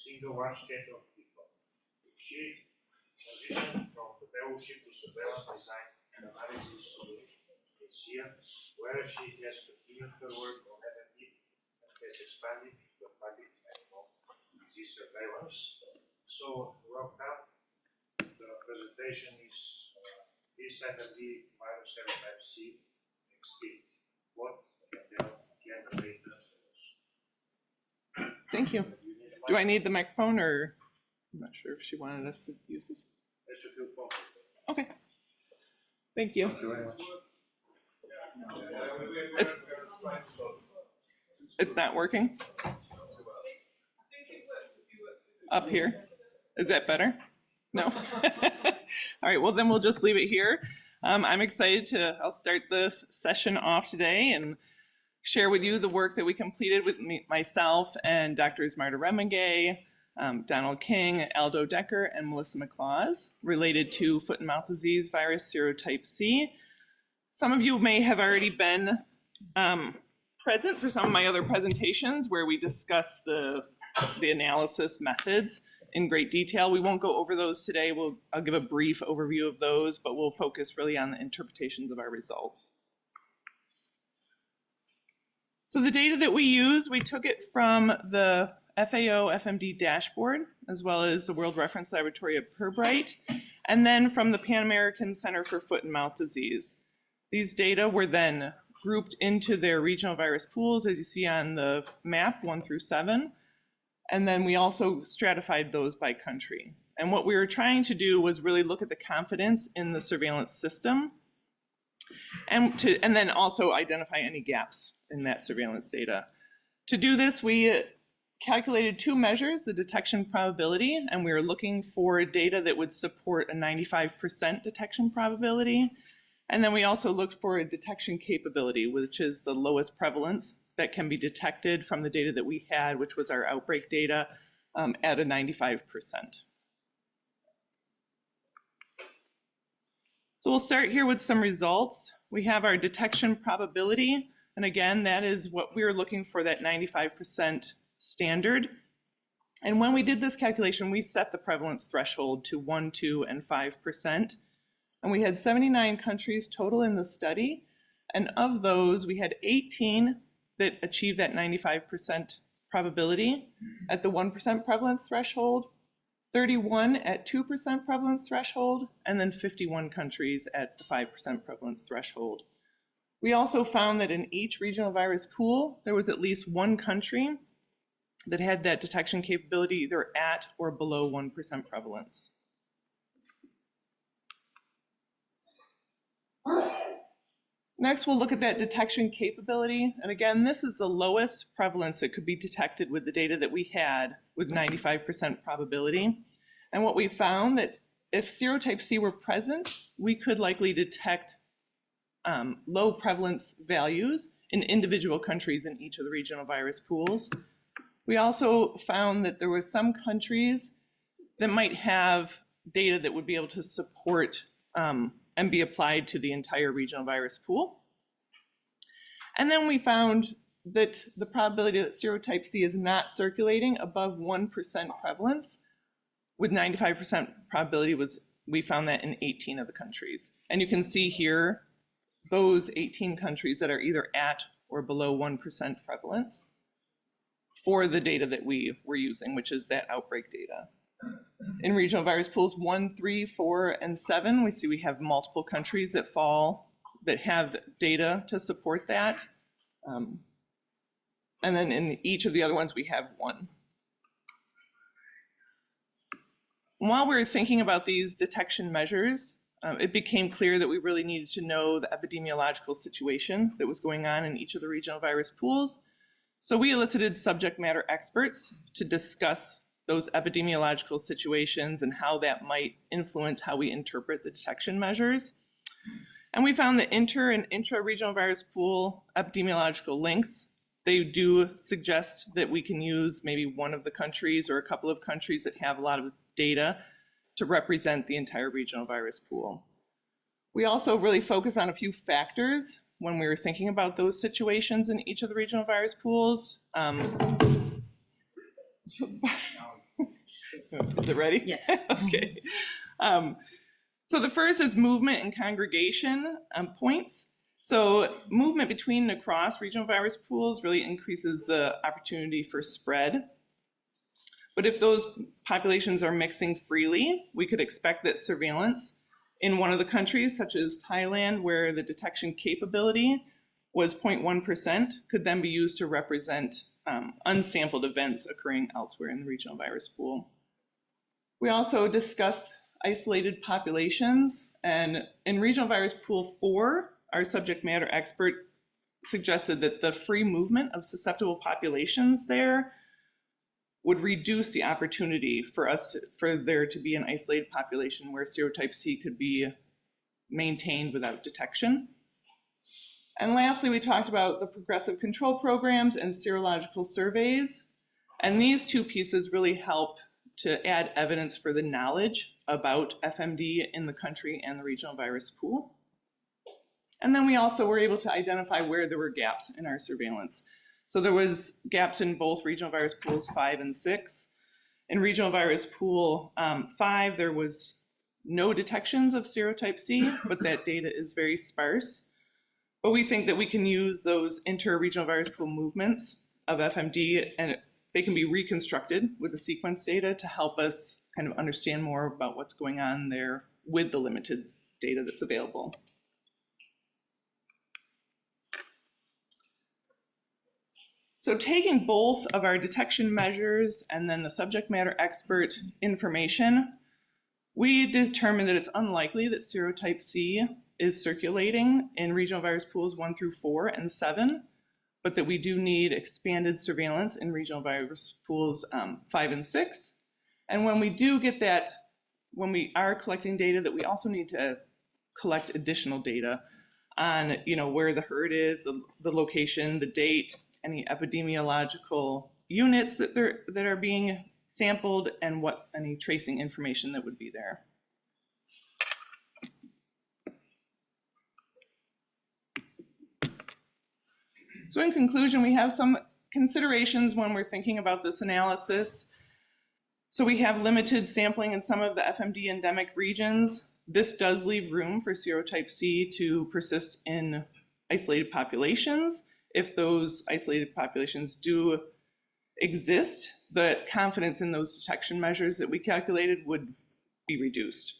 single large scale of people. She transitioned from the fellowship to surveillance design and analysis this year, where she has continued her work on FMD and has expanded into public animal disease surveillance. So, welcome. The presentation is this FMD virus Serotype C extinct. What can the data? Thank you. Do I need the microphone, or I'm not sure if she wanted us to use this? Okay. Thank you. It's not working. Up here. Is that better? No. All right. Well, then we'll just leave it here. I'm excited I'll start this session off today and share with you the work that we completed with myself and Drs. Marta Remigay, Donald King, Aldo Decker, and Melissa McLaws related to foot and mouth disease virus serotype C. Some of you may have already been present for some of my other presentations where we discuss the analysis methods in great detail. We won't go over those today. I'll give a brief overview of those, but we'll focus really on the interpretations of our results. So the data that we use, we took it from the FAO FMD dashboard, as well as the World Reference Laboratory at Pirbright, and then from the Pan American Center for Foot and Mouth Disease. These data were then grouped into their regional virus pools, as you see on the map, 1 through 7. And then we also stratified those by country. And what we were trying to do was really look at the confidence in the surveillance system and then also identify any gaps in that surveillance data. To do this, we calculated 2 measures, the detection probability, and we were looking for data that would support a 95% detection probability. And then we also looked for a detection capability, which is the lowest prevalence that can be detected from the data that we had, which was our outbreak data, at a 95%. So we'll start here with some results. We have our detection probability, and again, that is what we were looking for, that 95% standard. And when we did this calculation, we set the prevalence threshold to 1, 2, and 5%. And we had 79 countries total in the study, and of those, we had 18 that achieved that 95% probability at the 1% prevalence threshold, 31 at 2% prevalence threshold, and then 51 countries at the 5% prevalence threshold. We also found that in each regional virus pool, there was at least 1 country that had that detection capability either at or below 1% prevalence. Next, we'll look at that detection capability. And again, this is the lowest prevalence that could be detected with the data that we had with 95% probability. And what we found that if serotype C were present, we could likely detect low prevalence values in individual countries in each of the regional virus pools. We also found that there were some countries that might have data that would be able to support and be applied to the entire regional virus pool. And then we found that the probability that serotype C is not circulating above 1% prevalence with 95% probability we found that in 18 of the countries. And you can see here those 18 countries that are either at or below 1% prevalence for the data that we were using, which is that outbreak data. In regional virus pools 1, 3, 4, and 7, we see we have multiple countries that have data to support that. And then in each of the other ones, we have 1. While we were thinking about these detection measures, it became clear that we really needed to know the epidemiological situation that was going on in each of the regional virus pools. So we elicited subject matter experts to discuss those epidemiological situations and how that might influence how we interpret the detection measures. And we found that inter and intra-regional virus pool epidemiological links, they do suggest that we can use maybe one of the countries or a couple of countries that have a lot of data to represent the entire regional virus pool. We also really focus on a few factors when we were thinking about those situations in each of the regional virus pools. Is it ready? Yes. Okay. So the first is movement and congregation points. So movement between and across regional virus pools really increases the opportunity for spread. But if those populations are mixing freely, we could expect that surveillance in one of the countries, such as Thailand, where the detection capability was 0.1%, could then be used to represent unsampled events occurring elsewhere in the regional virus pool. We also discussed isolated populations, and in regional virus pool 4, our subject matter expert suggested that the free movement of susceptible populations there would reduce the opportunity for there to be an isolated population where serotype C could be maintained without detection. And lastly, we talked about the progressive control programs and serological surveys. And these two pieces really help to add evidence for the knowledge about FMD in the country and the regional virus pool. And then we also were able to identify where there were gaps in our surveillance. So there was gaps in both regional virus pools 5 and 6. In regional virus pool 5, there was no detections of serotype C, but that data is very sparse. But we think that we can use those inter-regional virus pool movements of FMD, and they can be reconstructed with the sequence data to help us kind of understand more about what's going on there with the limited data that's available. So taking both of our detection measures and then the subject matter expert information, we determined that it's unlikely that serotype C is circulating in regional virus pools 1 through 4 and 7, but that we do need expanded surveillance in regional virus pools 5 and 6. And when we do get that, when we are collecting data, that we also need to collect additional data on, where the herd is, the location, the date, any epidemiological units that are being sampled, and any tracing information that would be there. So in conclusion, we have some considerations when we're thinking about this analysis. So we have limited sampling in some of the FMD endemic regions. This does leave room for serotype C to persist in isolated populations. If those isolated populations do exist, the confidence in those detection measures that we calculated would be reduced.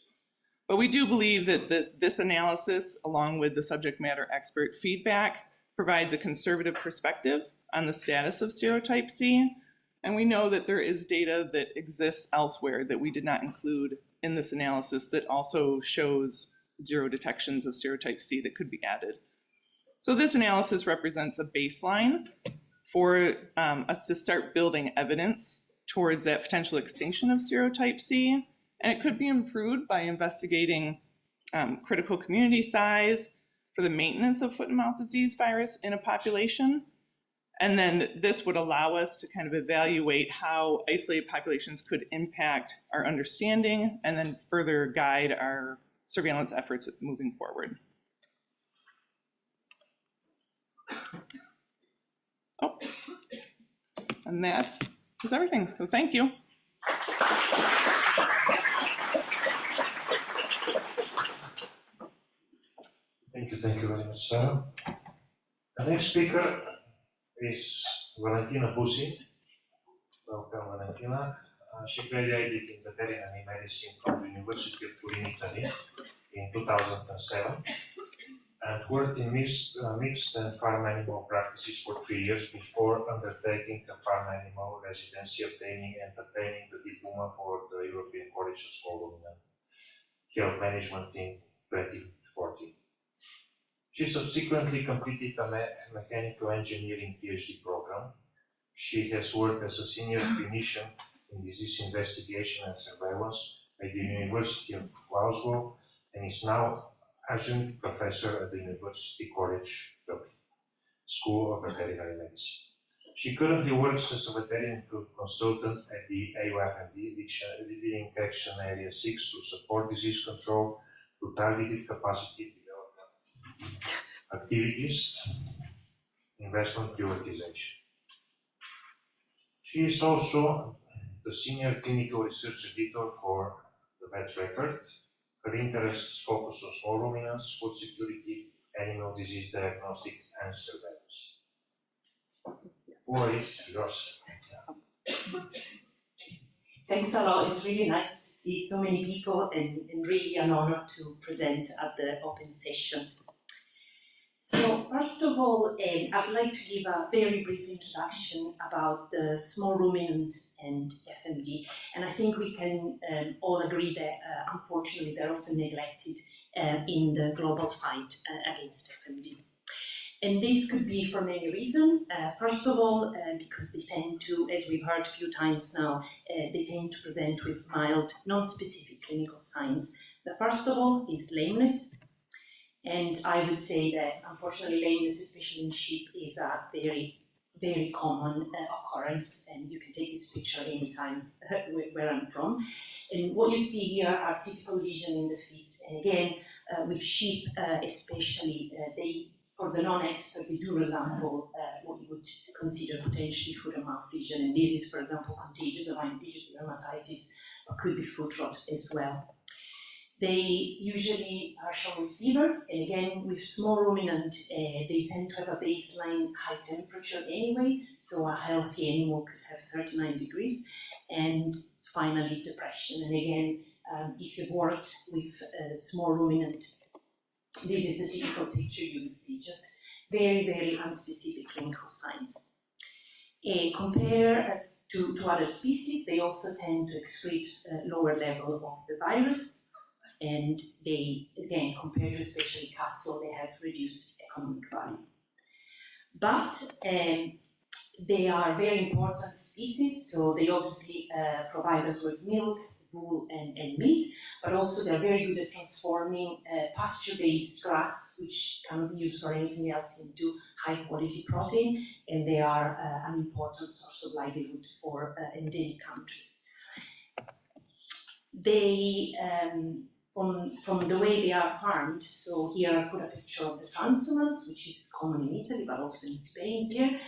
But we do believe that this analysis, along with the subject matter expert feedback, provides a conservative perspective on the status of serotype C. And we know that there is data that exists elsewhere that we did not include in this analysis that also shows 0 detections of serotype C that could be added. So this analysis represents a baseline for us to start building evidence towards that potential extinction of serotype C. And it could be improved by investigating critical community size for the maintenance of foot and mouth disease virus in a population. And then this would allow us to kind of evaluate how isolated populations could impact our understanding and then further guide our surveillance efforts moving forward. Oh, and that is everything. So thank you. Thank you very much, Sara. The next speaker is Valentina Busin. Welcome, Valentina. She graduated in veterinary medicine from the University of Turin, Italy in 2007 and worked in mixed and farm animal practices for 3 years before undertaking a farm animal residency, obtaining and attaining the diploma for the European College of Small Ruminant Health Management in 2014. She subsequently completed a mechanical engineering PhD program. She has worked as a senior clinician in disease investigation and surveillance at the University of Glasgow and is now adjunct professor at the University College Dublin School of Veterinary Medicine. She currently works as a veterinary consultant at the EuFMD, leading Action Area 6 to support disease control through targeted capacity development activities, investment prioritization. She is also the senior clinical research editor for the vet record. Her interests focus on small ruminants, food security, animal disease diagnostic, and surveillance. Who is yours? Thanks a lot. It's really nice to see so many people and really an honor to present at the open session. So first of all, I would like to give a very brief introduction about the small ruminant and FMD. And I think we can all agree that unfortunately they're often neglected in the global fight against FMD. And this could be for many reasons. First of all, because they tend to, as we've heard a few times now, they tend to present with mild, non-specific clinical signs. The first of all is lameness. And I would say that, unfortunately, lameness, especially in sheep, is a very, very common occurrence. And you can take this picture anytime where I'm from. And what you see here are typical lesions in the feet. And again, with sheep especially, for the non-expert, they do resemble what you would consider potentially foot-and-mouth lesion. And this is, for example, contagious around digital dermatitis, but could be foot rot as well. They usually are shown with fever, and again, with small ruminant, they tend to have a baseline high temperature anyway, so a healthy animal could have 39 degrees. And finally, depression. And again, if you've worked with small ruminant, this is the typical picture you would see, just very, very unspecific clinical signs. Compared to other species, they also tend to excrete a lower level of the virus. And they, again, compared to especially cattle, they have reduced economic value. But they are very important species, so they obviously provide us with milk, wool, and meat, but also they're very good at transforming pasture-based grass, which cannot be used for anything else, into high-quality protein, and they are an important source of livelihood for endemic countries. They from the way they are farmed, so here I've put a picture of the transhumans, which is common in Italy, but also in Spain here.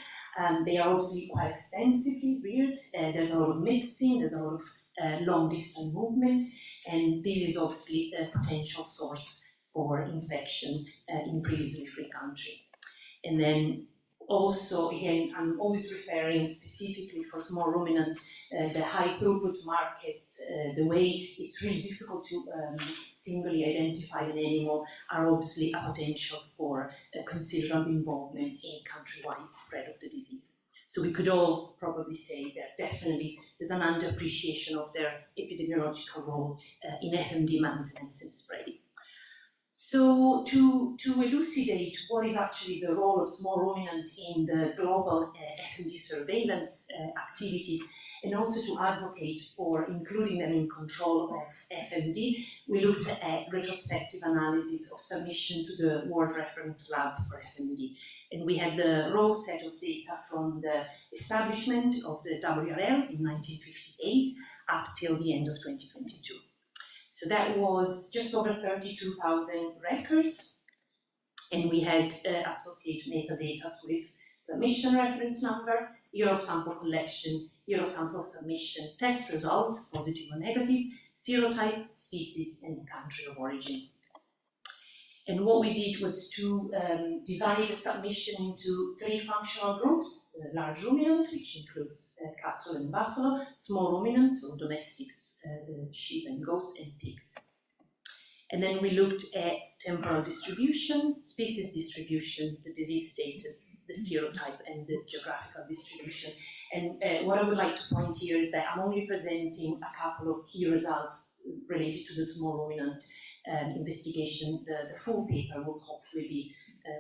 They are obviously quite extensively reared. There's a lot of mixing, there's a lot of long-distance movement, and this is obviously a potential source for infection in previously free country. And then also, again, I'm always referring specifically for small ruminant, the high throughput markets, the way it's really difficult to singly identify an animal, are obviously a potential for considerable involvement in countrywide spread of the disease. So we could all probably say that definitely there's an underappreciation of their epidemiological role in FMD maintenance and spreading. So to elucidate what is actually the role of small ruminant in the global FMD surveillance activities, and also to advocate for including them in control of FMD, we looked at retrospective analysis of submission to the World Reference Lab for FMD. And we had the raw set of data from the establishment of the WRL in 1958 up till the end of 2022. So that was just over 32,000 records, and we had associated metadata with submission reference number, Eurosample collection, Eurosample submission, test result, positive or negative, serotype, species, and country of origin. And what we did was to divide the submission into 3 functional groups: large ruminant, which includes cattle and buffalo; small ruminant, so domestics, sheep and goats and pigs. And then we looked at temporal distribution, species distribution, the disease status, the serotype, and the geographical distribution. And what I would like to point here is that I'm only presenting a couple of key results related to the small ruminant investigation. The full paper will hopefully be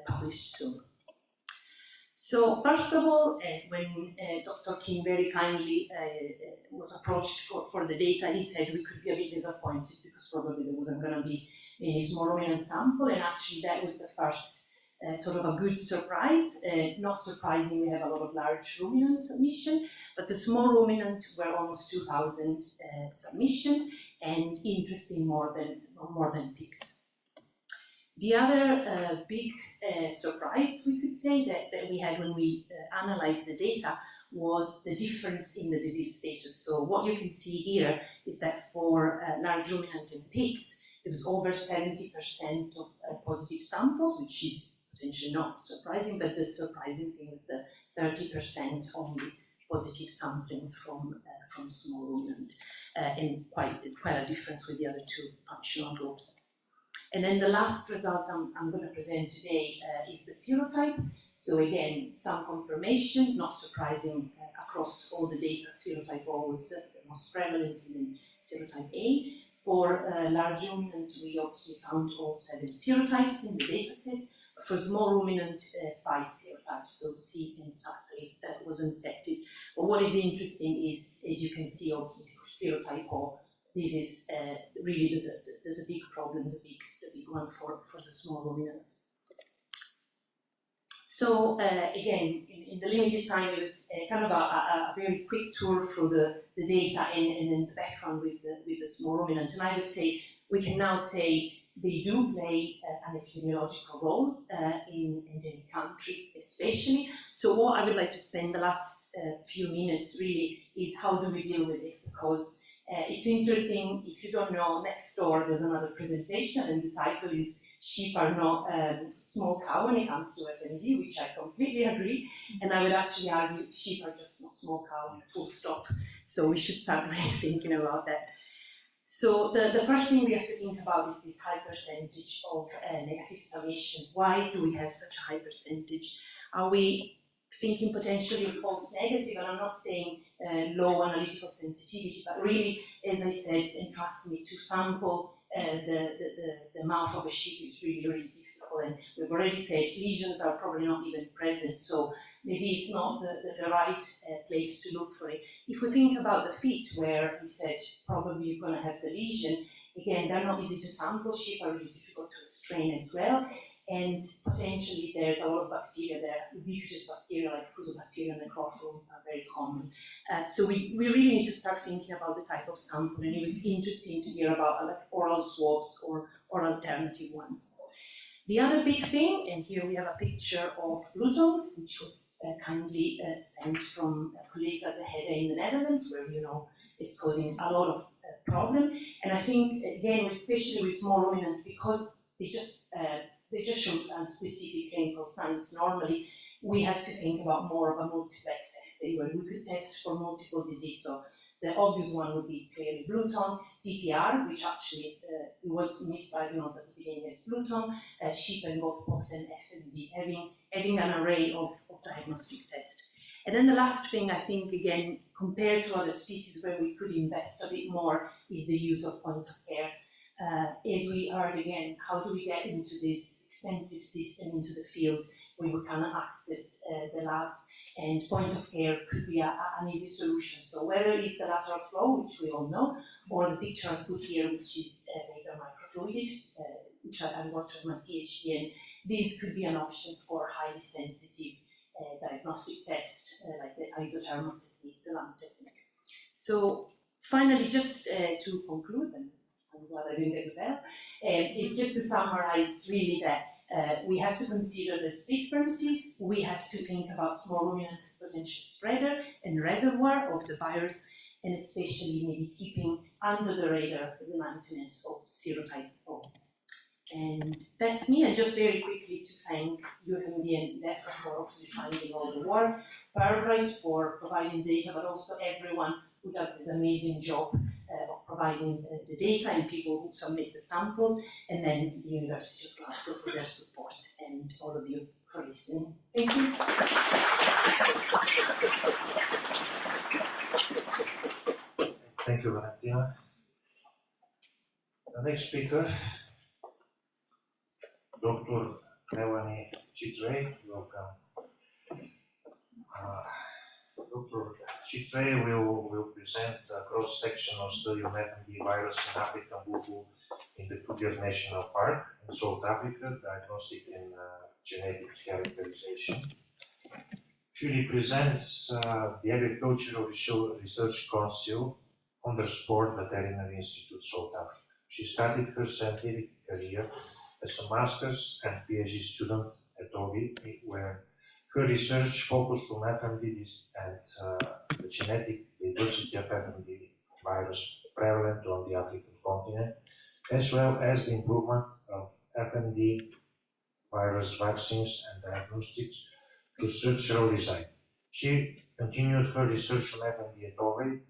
published soon. So first of all, when Dr. King very kindly was approached for the data, he said we could be a bit disappointed because probably there wasn't going to be any small ruminant sample, and actually that was the first sort of a good surprise. Not surprising, we have a lot of large ruminant submission, but the small ruminant were almost 2,000 submissions, and interesting more than pigs. The other big surprise, we could say, that we had when we analyzed the data was the difference in the disease status. So what you can see here is that for large ruminant and pigs, there was over 70% of positive samples, which is potentially not surprising, but the surprising thing was the 30% only positive sampling from small ruminant, and quite a difference with the other two functional groups. And then the last result I'm going to present today is the serotype. So again, some confirmation, not surprising across all the data, serotype O was the most prevalent, and then serotype A. For large ruminant, we obviously found all 7 serotypes in the data set. For small ruminant, 5 serotypes, so C and SAT3 that wasn't detected. But what is interesting is, as you can see, obviously for serotype O, this is really the big problem, the big one for the small ruminants. So again, in the limited time, it was kind of a very quick tour through the data and the background with the small ruminant. And I would say we can now say they do play an epidemiological role in any country, especially. So what I would like to spend the last few minutes really is how do we deal with it, because it's interesting. If you don't know, next door there's another presentation, and the title is "Sheep are not small cow when it comes to FMD," which I completely agree. And I would actually argue sheep are just not small cow, full stop. So we should start really thinking about that. So the first thing we have to think about is this high percentage of negative summation. Why do we have such a high percentage? Are we thinking potentially false negative? And I'm not saying low analytical sensitivity, but really, as I said, and trust me, to sample the mouth of a sheep is really, really difficult. And we've already said lesions are probably not even present, so maybe it's not the right place to look for it. If we think about the feet, where we said probably you're going to have the lesion, again, they're not easy to sample. Sheep are really difficult to strain as well. And potentially there's a lot of bacteria there, ubiquitous bacteria like Fusobacterium and necrophyllum are very common. So we really need to start thinking about the type of sample, and it was interesting to hear about like oral swabs or alternative ones. The other big thing, and here we have a picture of blue tongue, which was kindly sent from colleagues at the HEDA in the Netherlands, where you know is causing a lot of problem. And I think again, especially with small ruminant, because they just show specific clinical signs. Normally, we have to think about more of a multiplex assay where we could test for multiple diseases. So the obvious one would be clearly blue tongue, PPR, which actually was misdiagnosed at the beginning as blue tongue, sheep and goat pox, and FMD, having an array of diagnostic tests. And then the last thing, I think, again, compared to other species where we could invest a bit more, is the use of point of care. As we heard again, how do we get into this expensive system, into the field where we cannot access the labs, and point of care could be an easy solution. So whether it's the lateral flow, which we all know, or the picture I put here, which is vapor microfluidics, which I worked on my PhD in, this could be an option for highly sensitive diagnostic tests like the isothermal technique, the LAMP technique. So finally, just to conclude, and I'm glad I didn't get the bell, it's just to summarize really that we have to consider those differences. We have to think about small ruminant as potential spreader and reservoir of the virus, and especially maybe keeping under the radar the maintenance of serotype O. And that's me. And just very quickly to thank EuFMD and DEFRA for obviously finding all the work, Parabright for providing data, but also everyone who does this amazing job of providing the data, and people who submit the samples, and then the University of Glasgow for their support, and all of you for listening. Thank you. Thank you, Valentina. The next speaker, Dr. Melanie Chitray. Welcome. Dr. Chitray will present a cross-sectional study of FMD virus in African buffalo in the Kruger National Park in South Africa, diagnostic and genetic characterization. She represents the Agricultural Research Council under Sport Veterinary Institute, South Africa. She started her scientific career as a master's and PhD student at OVI, where Her research focused on FMDVs and the genetic diversity of FMD virus prevalent on the African continent, as well as the improvement of FMD virus vaccines and diagnostics through structural design. She continued her research on FMD at OVA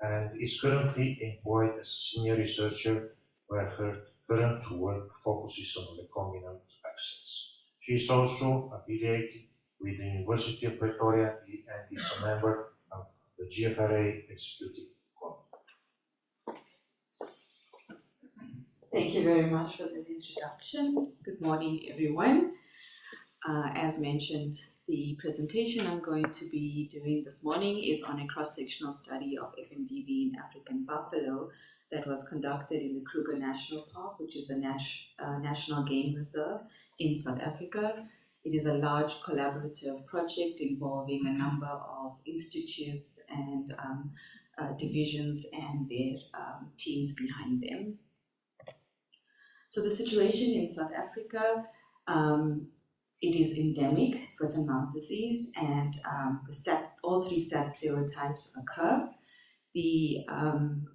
and is currently employed as a senior researcher, where her current work focuses on recombinant vaccines. She is also affiliated with the University of Pretoria and is a member of the GFRA Executive Committee. Thank you very much for that introduction. Good morning, everyone. As mentioned, the presentation I'm going to be doing this morning is on a cross-sectional study of FMDV in African buffalo that was conducted in the Kruger National Park, which is a national game reserve in South Africa. It is a large collaborative project involving a number of institutes and divisions and their teams behind them. So the situation in South Africa, it is endemic, foot-and-mouth disease, and all three SAT serotypes occur. The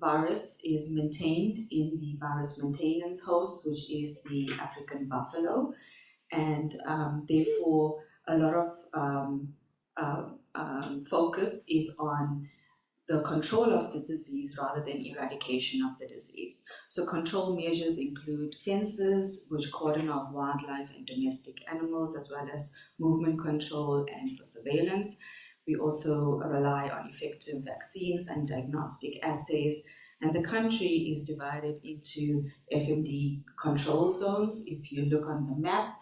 virus is maintained in the virus maintenance host, which is the African buffalo, and therefore a lot of focus is on the control of the disease rather than eradication of the disease. So control measures include fences, which cordon off wildlife and domestic animals, as well as movement control and for surveillance. We also rely on effective vaccines and diagnostic assays, and the country is divided into FMD control zones. If you look on the map,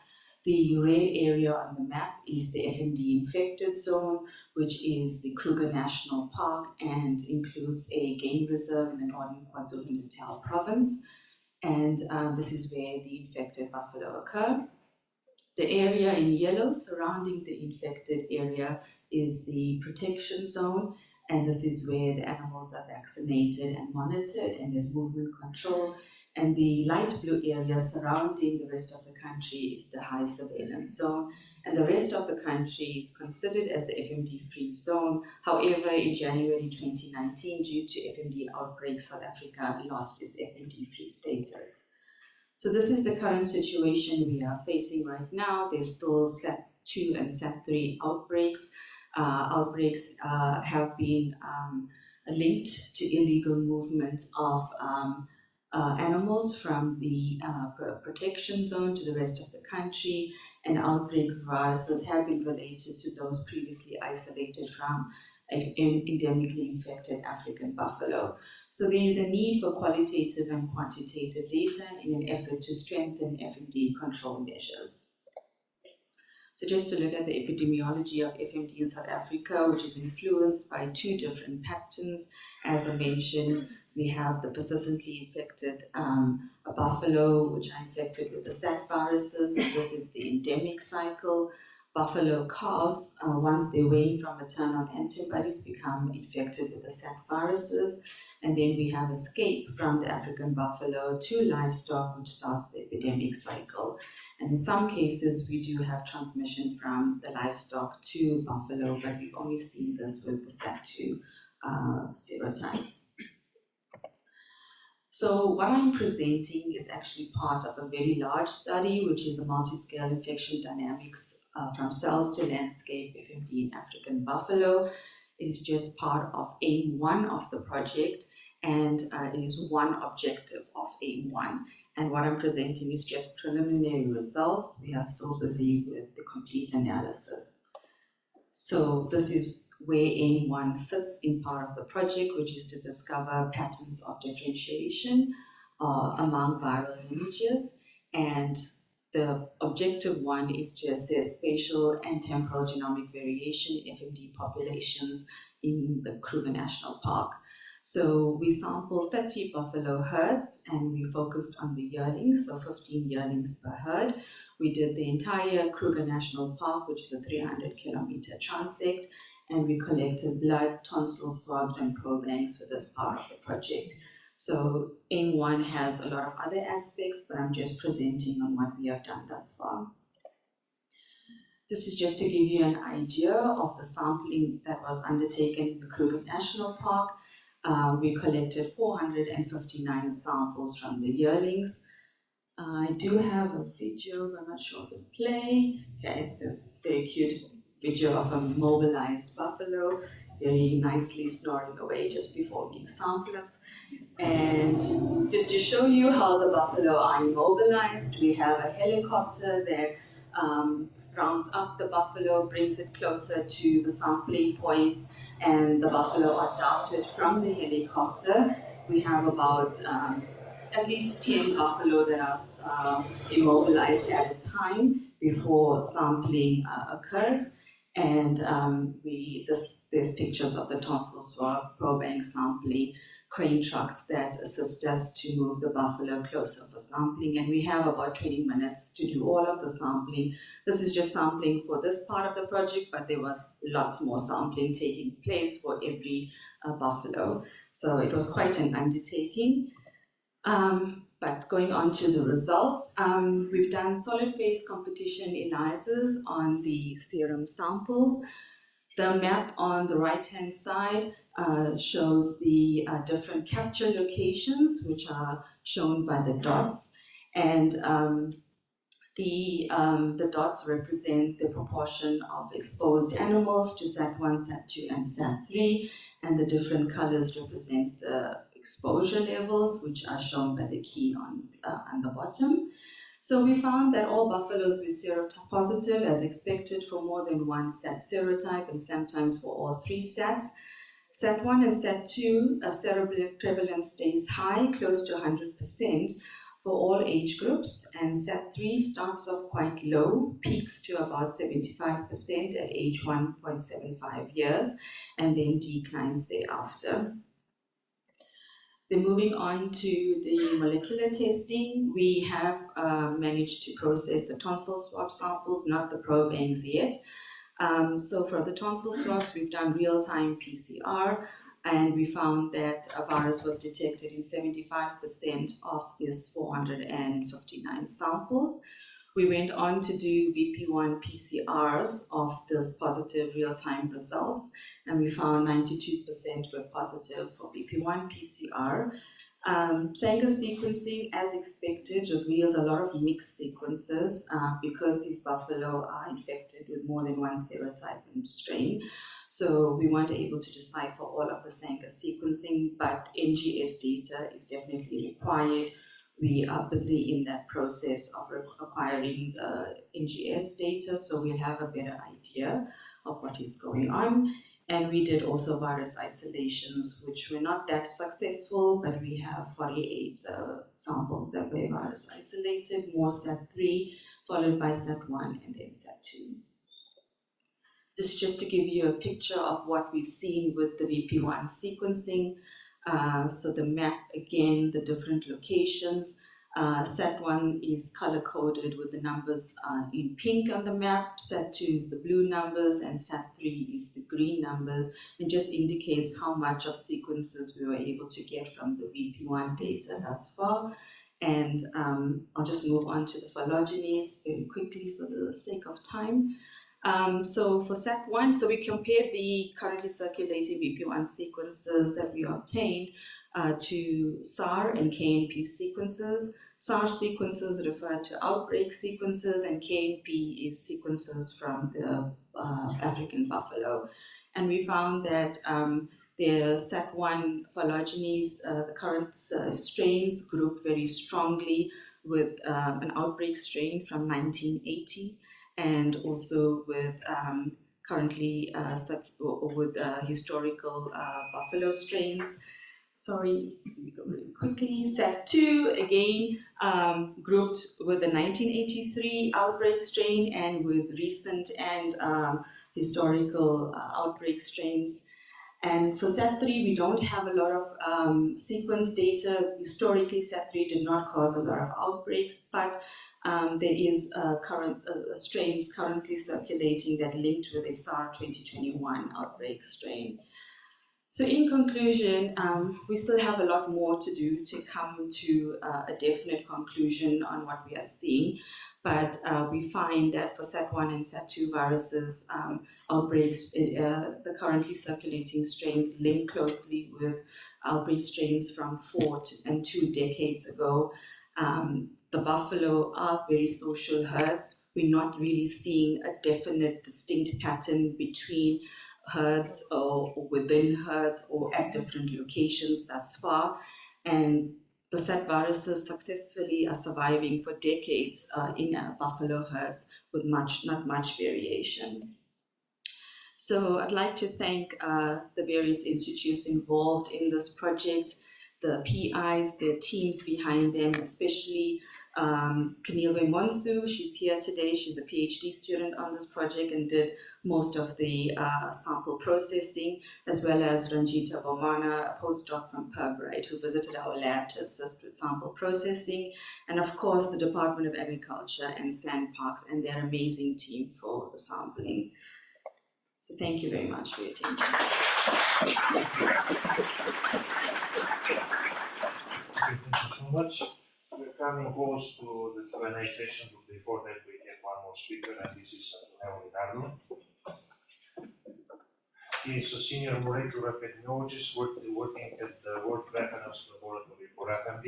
the red area on the map is the FMD infected zone, which is the Kruger National Park and includes a game reserve in the northern KwaZulu-Natal province. And this is where the infected buffalo occur. The area in yellow surrounding the infected area is the protection zone, and this is where the animals are vaccinated and monitored, and there's movement control. And the light blue area surrounding the rest of the country is the high surveillance zone, and the rest of the country is considered as the FMD-free zone. However, in January 2019, due to FMD outbreaks, South Africa lost its FMD-free status. So this is the current situation we are facing right now. There's still SAT2 and SAT3 outbreaks. Outbreaks have been linked to illegal movement of animals from the protection zone to the rest of the country, and outbreak viruses have been related to those previously isolated from endemically infected African buffalo. So there is a need for qualitative and quantitative data in an effort to strengthen FMD control measures. So just to look at the epidemiology of FMD in South Africa, which is influenced by two different patterns. As I mentioned, we have the persistently infected buffalo, which are infected with the SAT viruses. This is the endemic cycle. Buffalo calves, once they wane from maternal antibodies, become infected with the SAT viruses. And then we have escape from the African buffalo to livestock, which starts the epidemic cycle. And in some cases, we do have transmission from the livestock to buffalo, but we've only seen this with the SAT2 serotype. So what I'm presenting is actually part of a very large study, which is a multi-scale infection dynamics from cells to landscape FMD in African buffalo. It is just part of aim 1 of the project, and it is one objective of aim 1. And what I'm presenting is just preliminary results. We are still busy with the complete analysis. So this is where aim 1 sits in part of the project, which is to discover patterns of differentiation among viral lineages. And the objective 1 is to assess spatial and temporal genomic variation in FMD populations in the Kruger National Park. So we sampled 30 buffalo herds and we focused on the yearlings, so 15 yearlings per herd. We did the entire Kruger National Park, which is a 300-kilometer transect, and we collected blood, tonsil swabs, and probe banks for this part of the project. So aim 1 has a lot of other aspects, but I'm just presenting on what we have done thus far. This is just to give you an idea of the sampling that was undertaken in the Kruger National Park. We collected 459 samples from the yearlings. I do have a video, but I'm not sure to play. Okay, this very cute video of a mobilized buffalo, very nicely snoring away just before being sampled. And just to show you how the buffalo are immobilized, we have a helicopter that rounds up the buffalo, brings it closer to the sampling points, and the buffalo are darted from the helicopter. We have about at least 10 buffalo that are immobilized at a time before sampling occurs. And there's pictures of the tonsil swab, probank sampling, crane trucks that assist us to move the buffalo closer for sampling. And we have about 20 minutes to do all of the sampling. This is just sampling for this part of the project, but there was lots more sampling taking place for every buffalo. So it was quite an undertaking. But going on to the results, we've done solid phase competition ELISAs on the serum samples. The map on the right-hand side shows the different capture locations, which are shown by the dots. And the dots represent the proportion of exposed animals to SAT1, SAT2, and SAT3, and the different colors represent the exposure levels, which are shown by the key on the bottom. So we found that all buffaloes were serotype positive as expected for more than one SAT serotype and sometimes for all three SATs. SAT1 and SAT2 seroprevalence stays high, close to 100% for all age groups, and SAT3 starts off quite low, peaks to about 75% at age 1.75 years, and then declines thereafter. Then moving on to the molecular testing, we have managed to process the tonsil swab samples, not the probangs yet. So for the tonsil swabs, we've done real-time PCR, and we found that a virus was detected in 75% of these 459 samples. We went on to do VP1 PCRs of those positive real-time results, and we found 92% were positive for VP1 PCR. Sanger sequencing, as expected, revealed a lot of mixed sequences because these buffalo are infected with more than one serotype and strain. So we weren't able to decipher all of the Sanger sequencing, but NGS data is definitely required. We are busy in that process of acquiring NGS data, so we'll have a better idea of what is going on. And we did also virus isolations, which were not that successful, but we have 48 samples that were virus isolated, more SAT3, followed by SAT1, and then SAT2. This is just to give you a picture of what we've seen with the VP1 sequencing. So the map, again, the different locations. SAT1 is color-coded with the numbers in pink on the map, SAT2 is the blue numbers, and SAT3 is the green numbers, and just indicates how much of sequences we were able to get from the VP1 data thus far. And I'll just move on to the phylogenies very quickly for the sake of time. So for SAT1, so we compared the currently circulating VP1 sequences that we obtained to SAR and KNP sequences. SAR sequences refer to outbreak sequences, and KNP is sequences from the African buffalo. And we found that the SAT1 phylogenies, the current strains group very strongly with an outbreak strain from 1980, and also with currently with historical buffalo strains. Sorry, let me go really quickly. SAT2, again, grouped with the 1983 outbreak strain and with recent and historical outbreak strains. And for SAT3, we don't have a lot of sequence data. Historically, SAT3 did not cause a lot of outbreaks, but there is strains currently circulating that linked with a SAR 2021 outbreak strain. So in conclusion, we still have a lot more to do to come to a definite conclusion on what we are seeing. but we find that for SAT1 and SAT2 viruses, outbreaks, the currently circulating strains link closely with outbreak strains from 4 and 2 decades ago. The buffalo are very social herds. We're not really seeing a definite, distinct pattern between herds or within herds or at different locations thus far. And the SAT viruses successfully are surviving for decades in buffalo herds with not much variation. So I'd like to thank the various institutes involved in this project, the PIs, the teams behind them, especially Camille Monsu. She's here today. She's a PhD student on this project and did most of the sample processing, as well as Ranjita Bomana, a postdoc from Pirbright, who visited our lab to assist with sample processing, and of course the Department of Agriculture and Sandparks and their amazing team for the sampling. So thank you very much for your attention. Thank you so much. We're coming close to the Q&A session, but before that we have one more speaker, and this is Antonello Di Nardo. He is a senior molecular epidemiologist working at the World Reference Laboratory for FMD,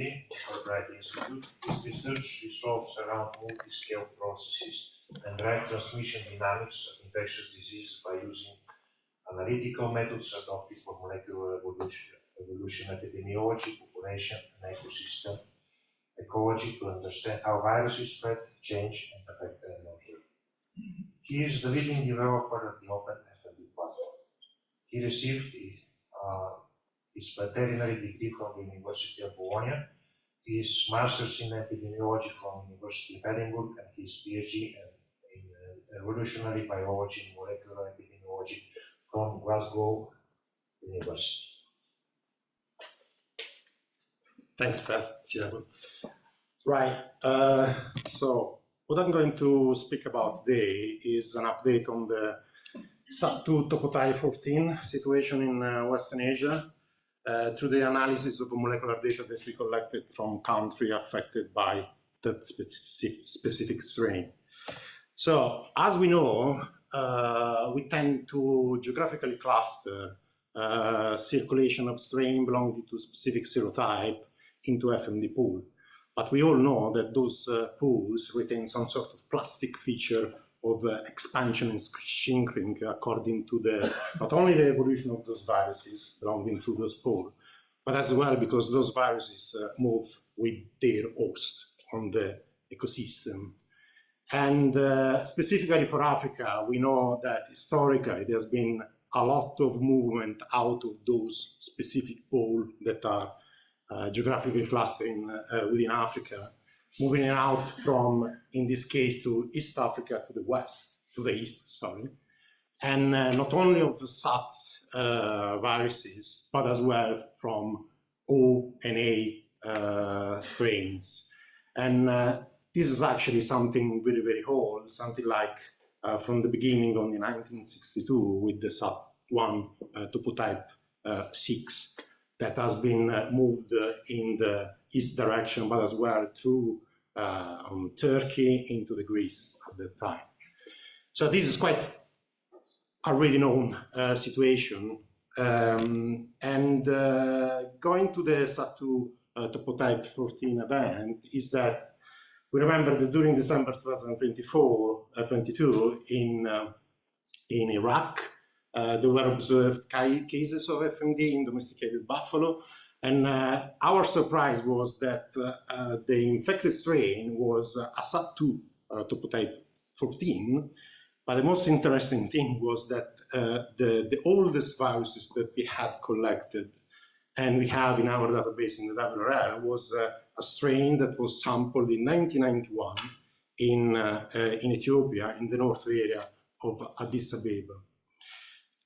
Fulbright Institute. His research revolves around multi-scale processes and drive transmission dynamics of infectious disease by using analytical methods adopted for molecular evolution epidemiology, population, and ecosystem ecology to understand how viruses spread, change, and affect the environment. He is the leading developer of the OpenFMD platform. He received his veterinary degree from the University of Bologna, his master's in epidemiology from the University of Edinburgh, and his PhD in evolutionary biology and molecular epidemiology from Glasgow University. Thanks, Thiago. Right, so what I'm going to speak about today is an update on the SAT2 topotype 14 situation in Western Asia through the analysis of the molecular data that we collected from country affected by that specific strain. So, as we know, we tend to geographically cluster circulation of strain belonging to specific serotype into FMD pool. But we all know that those pools retain some sort of plastic feature of expansion and shrinking according to not only the evolution of those viruses belonging to those pools, but as well because those viruses move with their host on the ecosystem. And specifically for Africa, we know that historically there's been a lot of movement out of those specific pools that are geographically clustering within Africa, moving out from, in this case, to East Africa, to the east, sorry, and not only of the SAT viruses, but as well from O and A strains. And this is actually something very, very old, something like from the beginning of 1962 with the SAT1 topotype 6 that has been moved in the east direction, but as well through Turkey into the Greece at that time. So this is quite already known situation. And going to the SAT2 topotype 14 event is that we remember that during December 2022 in Iraq, there were observed cases of FMD in domesticated buffalo. And our surprise was that the infected strain was a SAT2 topotype 14. But the most interesting thing was that the oldest viruses that we had collected and we have in our database in the WRL was a strain that was sampled in 1991 in Ethiopia, in the north area of Addis Ababa.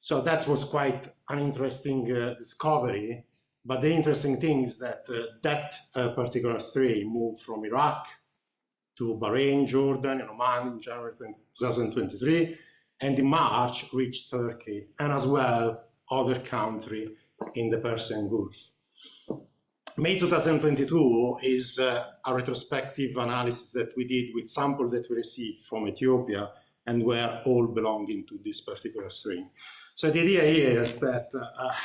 So that was quite an interesting discovery. But the interesting thing is that that particular strain moved from Iraq to Bahrain, Jordan, and Oman in January 2023, and in March reached Turkey, and as well other countries in the Persian Gulf. May 2022 is a retrospective analysis that we did with samples that we received from Ethiopia and were all belonging to this particular strain. So the idea here is that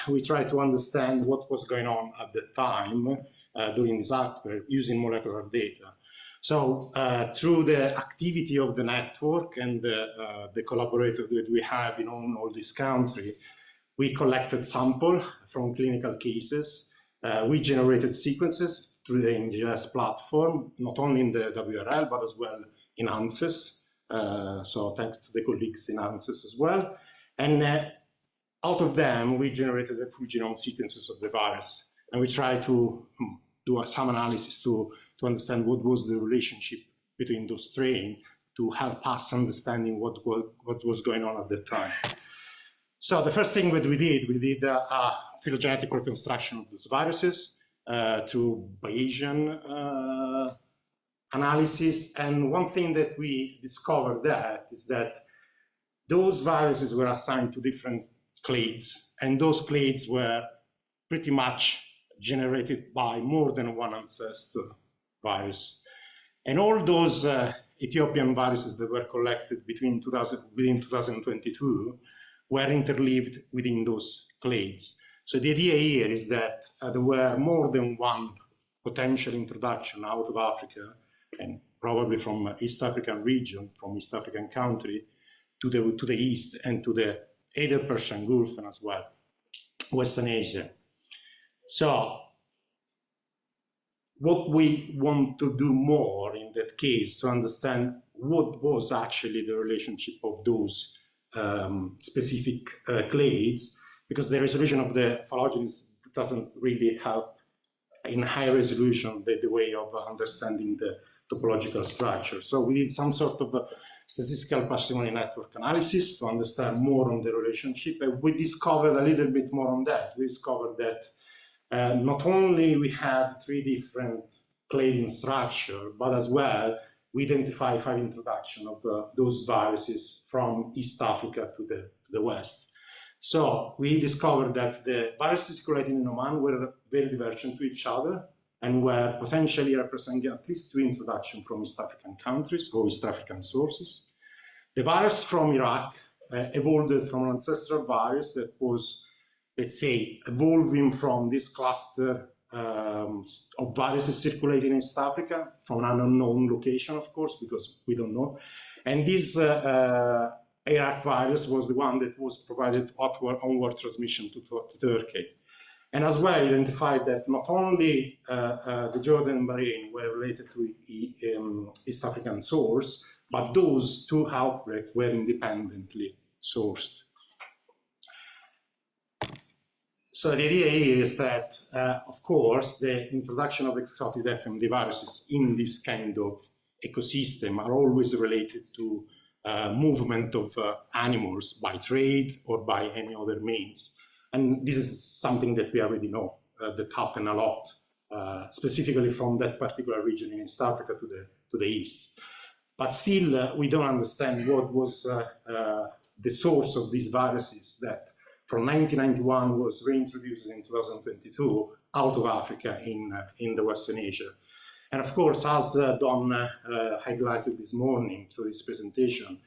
we try to understand what was going on at the time during this outbreak using molecular data. So through the activity of the network and the collaborators that we have in all this country, we collected samples from clinical cases. We generated sequences through the NGS platform, not only in the WRL, but as well in ANSYS. So thanks to the colleagues in ANSYS as well. And out of them, we generated the full genome sequences of the virus. And we tried to do some analysis to understand what was the relationship between those strains to help us understanding what was going on at the time. So the first thing that we did a phylogenetic reconstruction of those viruses through Bayesian analysis. And one thing that we discovered is that those viruses were assigned to different clades, and those clades were pretty much generated by more than one ancestor virus. And all those Ethiopian viruses that were collected within 2022 were interleaved within those clades. So the idea here is that there were more than one potential introduction out of Africa, and probably from East African region, from East African country, to the east and to the either Persian Gulf and as well Western Asia. So what we want to do more in that case to understand what was actually the relationship of those specific clades, because the resolution of the phylogenies doesn't really help in high resolution the way of understanding the topological structure. So we did some sort of statistical parsimony network analysis to understand more on the relationship, and we discovered a little bit more on that. We discovered that not only we had 3 different clading structure, but as well we identified 5 introduction of those viruses from East Africa to the west. So we discovered that the viruses circulating in Oman were very divergent to each other and were potentially representing at least 2 introductions from East African countries or East African sources. The virus from Iraq evolved from an ancestral virus that was, let's say, evolving from this cluster of viruses circulating in East Africa from an unknown location, of course, because we don't know. And this Iraq virus was the one that was provided onward transmission to Turkey. And as well identified that not only the Jordan and Bahrain were related to East African source, but those 2 outbreaks were independently sourced. So the idea here is that, of course, the introduction of XIV FMD viruses in this kind of ecosystem are always related to movement of animals by trade or by any other means. And this is something that we already know, that happen a lot, specifically from that particular region in East Africa to the east. But still, we don't understand what was the source of these viruses that from 1991 was reintroduced in 2022 out of Africa in the Western Asia. And of course, as Don highlighted this morning through his presentation,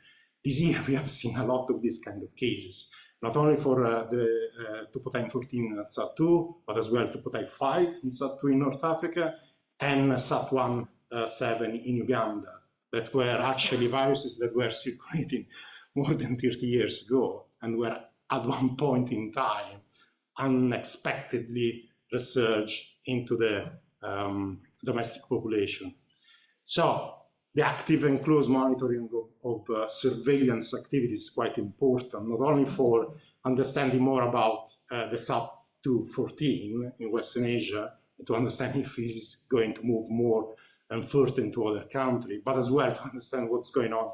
this year we have seen a lot of these kind of cases, not only for the topotype 14 in SAT2, but as well topotype 5 in SAT2 in North Africa, and SAT1-7 in Uganda, that were actually viruses that were circulating more than 30 years ago and were at one point in time unexpectedly resurged into the domestic population. So the active and close monitoring of surveillance activity is quite important, not only for understanding more about the SAT2-14 in Western Asia, to understand if it is going to move more and further into other countries, but as well to understand what's going on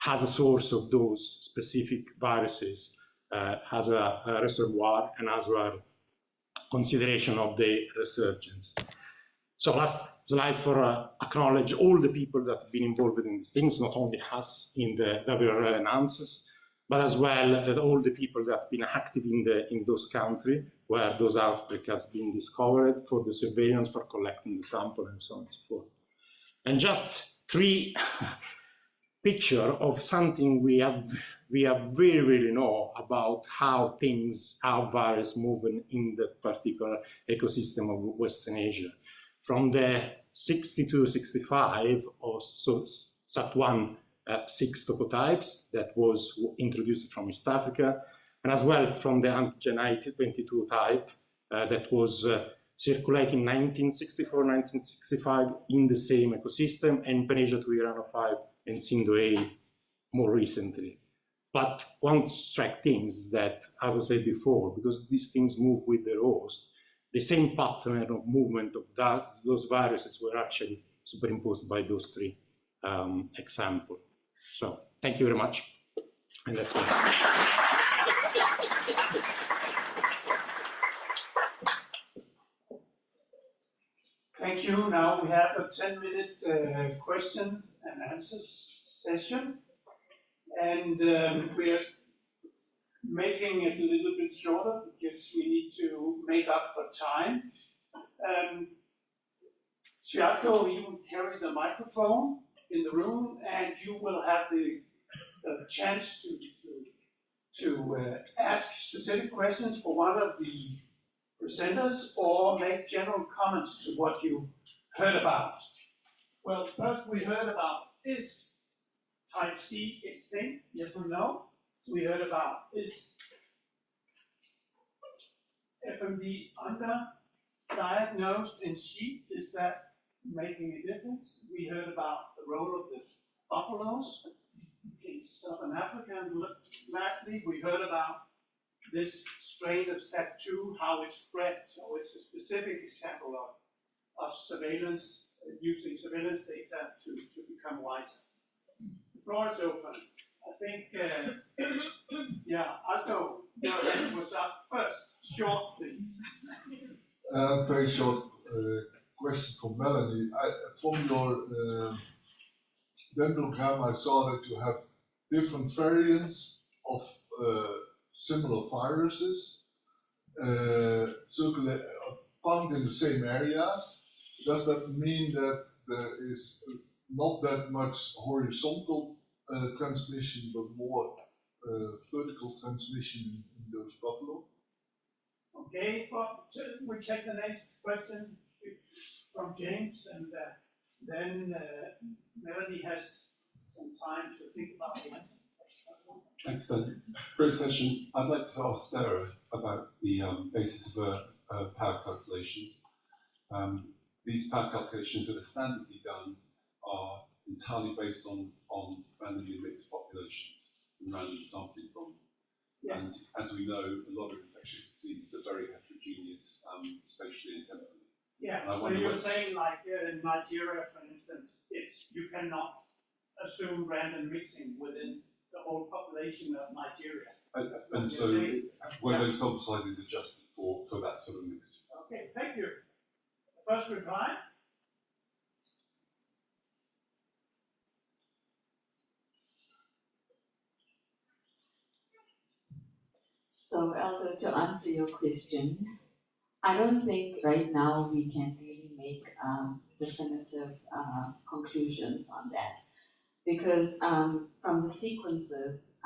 as a source of those specific viruses, as a reservoir, and as well consideration of the resurgence. So last slide for acknowledge all the people that have been involved in these things, not only us in the WRL and ANSYS, but as well all the people that have been active in those countries where those outbreaks has been discovered, for the surveillance, for collecting the sample, and so on and so forth. And just three picture of something we really know about how virus move in that particular ecosystem of Western Asia. From the 62-65 or so SAT1 6 topotypes that was introduced from East Africa, and as well from the antigen IT22 type that was circulating 1964-1965 in the same ecosystem, and Panacea 2 Irano 5 and Sindo A more recently. But one strike things is that, as I said before, because these things move with the host, the same pattern of movement of those viruses were actually superimposed by those three examples. So thank you very much. And that's it. Thank you. Now we have a 10-minute question and answers session. And we are making it a little bit shorter because we need to make up for time. Sviatko, you will carry the microphone in the room, and you will have the chance to ask specific questions for one of the presenters or make general comments to what you heard about. Well, first we heard about is type C extinct, yes or no? We heard about is FMD underdiagnosed in sheep, is that making a difference? We heard about the role of the buffaloes in Southern Africa, and lastly we heard about this strain of SAT2, how it spread. So it's a specific example of surveillance, using surveillance data to become wiser. The floor is open. I think, yeah, Aldo, your hand was up first. Short, please. Very short question for Melanie. From your dendrogram, I saw that you have different variants of similar viruses found in the same areas. Does that mean that there is not that much horizontal transmission, but more vertical transmission in those buffalo? Okay, well, we take the next question from James, and then Melanie has some time to think about the answer. Thanks, Dan. Great session. I'd like to ask Sarah about the basis of power calculations. These power calculations that are standardly done are entirely based on randomly mixed populations and random sampling from. Yeah. And as we know, a lot of infectious diseases are very heterogeneous spatially and temporally. Yeah, so you're saying like in Nigeria, for instance, you cannot assume random mixing within the whole population of Nigeria. And so were those sample sizes adjusted for that sort of mix? Okay, thank you. First reply. So, Elsa, to answer your question, I don't think right now we can really make definitive conclusions on that. Because from the sequences,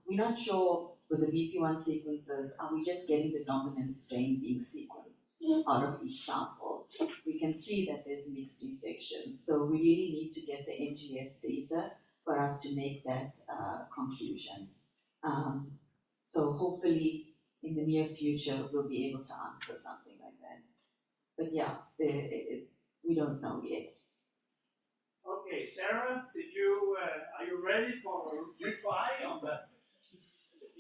we're not sure with the VP1 sequences, are we just getting the dominant strain being sequenced out of each sample? We can see that there's mixed infections. So we really need to get the NGS data for us to make that conclusion. So hopefully in the near future, we'll be able to answer something like that. But yeah, we don't know yet. Okay, Sarah, are you ready for a reply on the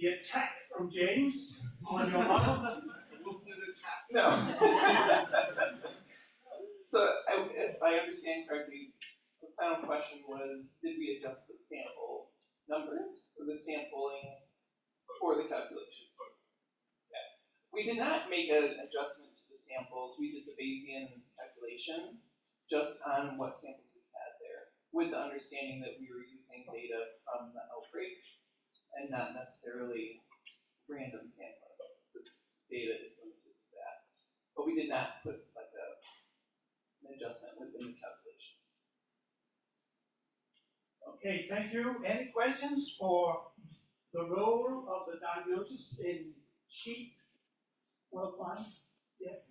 attack from James on your model? It wasn't an attack. No. So, if I understand correctly, the final question was, did we adjust the sample numbers for the sampling for the calculation? Yeah. We did not make an adjustment to the samples. We did the Bayesian calculation just on what samples we had there, with the understanding that we were using data from the outbreaks and not necessarily random sampling. This data is limited to that. But we did not put like an adjustment within the calculation. Okay, thank you. Any questions for the role of the diagnosis in sheep worldwide? Yes.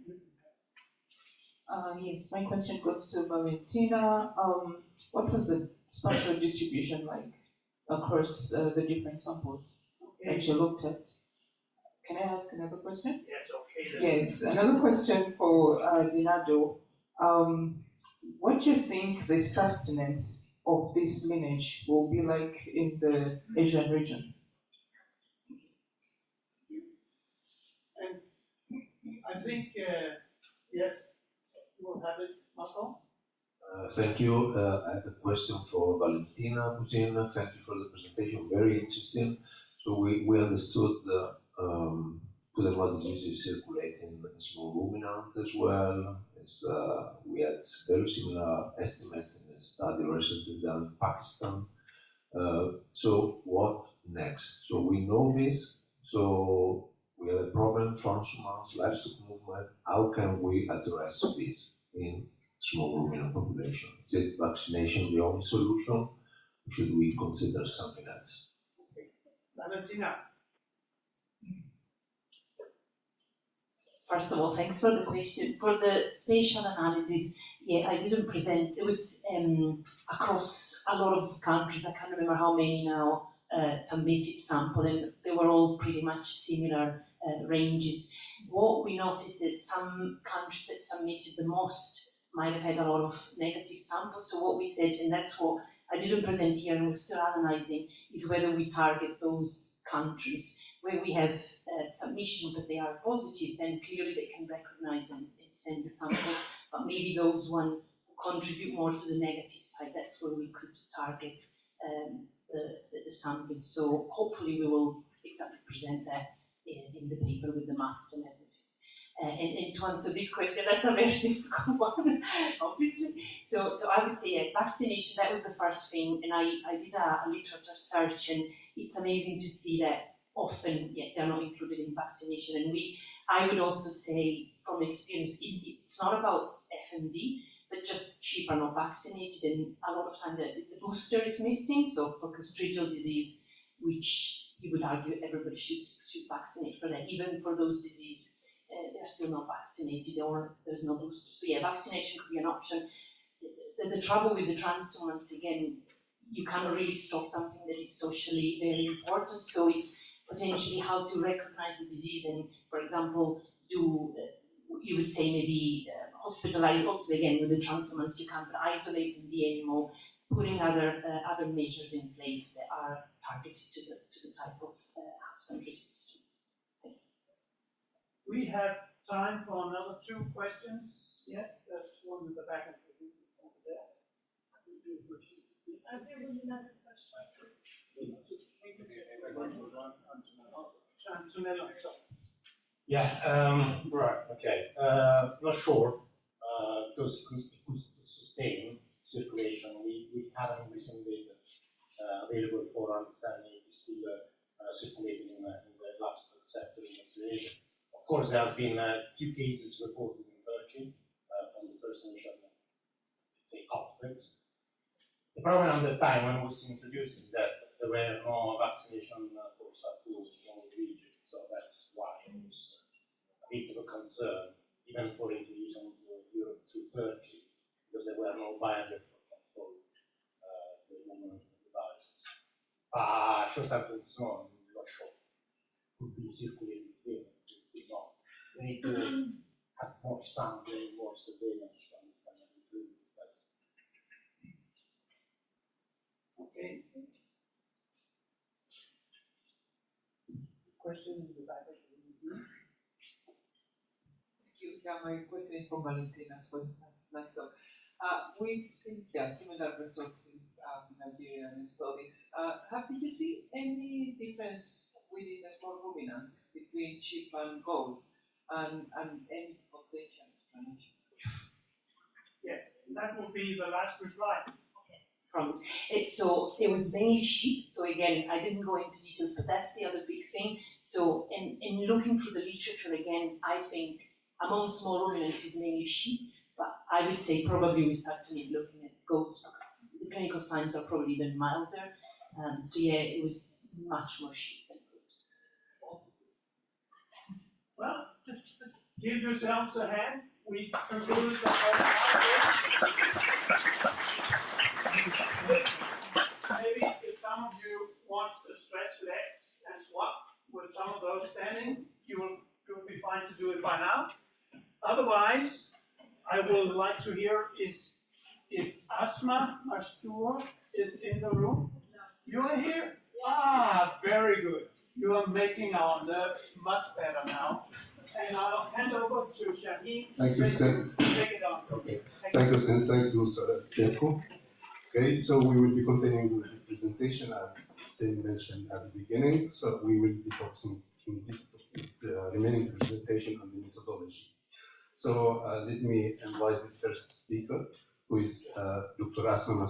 Yes, my question goes to Valentina. What was the spatial distribution like across the different samples that you looked at? Can I ask another question? Yes, okay. Yes, another question for Di Nardo. What do you think the sustenance of this lineage will be like in the Asian region? And I think, yes, we'll have it, Marco. Thank you. I have a question for Valentina Busin. Thank you for the presentation, very interesting. So we understood the food and water diseases circulating in small ruminants as well. We had very similar estimates in a study recently done in Pakistan. So what next? So we know this. So we have a problem, transhumance, livestock movement. How can we address this in small ruminant population? Is it vaccination the only solution? Or should we consider something else? Okay. Valentina. First of all, thanks for the question. For the spatial analysis, yeah, I didn't present. It was across a lot of countries. I can't remember how many now submitted sample, and they were all pretty much similar ranges. What we noticed that some countries that submitted the most might have had a lot of negative samples. So what we said, and that's what I didn't present here and we're still analysing, is whether we target those countries where we have submission but they are positive, then clearly they can recognise and send the sample. But maybe those one who contribute more to the negative side, that's where we could target the sampling. So hopefully we will exactly present that in the paper with the maps and everything. And to answer this question, that's a very difficult one, obviously. So I would say, yeah, vaccination, that was the first thing. And I did a literature search, and it's amazing to see that often, yeah, they're not included in vaccination. And I would also say, from experience, it's not about FMD, but just sheep are not vaccinated, and a lot of time the booster is missing. So for clostridial disease, which you would argue everybody should vaccinate for that, even for those diseases, they're still not vaccinated or there's no booster. So yeah, vaccination could be an option. The trouble with the transhumans, again, you cannot really stop something that is socially very important. So it's potentially how to recognize the disease and, for example, you would say maybe hospitalize, obviously again with the transhumans you can't, but isolating the animal, putting other measures in place that are targeted to the type of husbandry system. Thanks. We have time for another 2 questions. Yes, there's one in the back of the room over there. There was another question. Antonello. Yeah, right, okay. Not sure, because it could sustain circulation. We haven't recent data available for understanding if it's still circulating in the livestock sector in Australia. Of course, there has been a few cases reported in Turkey from the first initial, let's say, outbreaks. The problem at the time when it was introduced is that there were no vaccination for SARS-2 in the region, so that's why it was a bit of a concern, even for introduction to Europe through Turkey, because there were no biometric for control the movement of the viruses. Short-term it's not sure. Could be circulating still, could not. We need to have more sampling, more surveillance to understand and improve that. Okay. Question in the back of the room. Thank you. Yeah, my question is for Valentina. So nice talk. We've seen similar results in Nigerian studies. Did you see any difference within the small ruminants between sheep and goat, and any potential explanation? Yes, that will be the last reply. promise. So it was mainly sheep. So again, I didn't go into details, but that's the other big thing. So in looking through the literature again, I think among small ruminants is mainly sheep, but I would say probably we start to need looking at goats because the clinical signs are probably even milder. So yeah, it was much more sheep than goats. Well, just give yourselves a hand. We concluded the whole Maybe if some of you want to stretch legs and swap with some of those standing, you'll be fine to do it by now. Otherwise, I would like to hear is if Asma Mesdour is in the room. You are here? Ah, very good. You are making our nerves much better now. And I'll hand over to Shaheen. Thank you, Stan. Take it on. Okay. Thank you, Stan. Thank you, Sara Mielke. Okay, so we will be continuing with the presentation as Stan mentioned at the beginning. So we will be focusing in this remaining presentation on the methodology. So let me invite the first speaker, who is Dr. Asma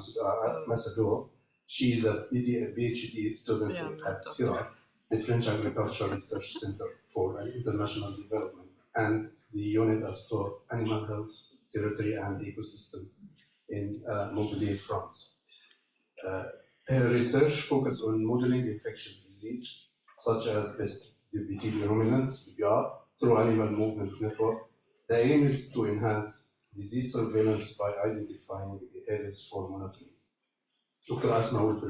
Mesdour. She is a PhD student at Sara, the French Agricultural Research Center for International Development, and the unit as for animal health, territory, and ecosystem in Montpellier, France. Her research focuses on modeling infectious disease, such as vestibular ruminants, VBR, through animal movement network. The aim is to enhance disease surveillance by identifying the areas for monitoring. Dr. Asma will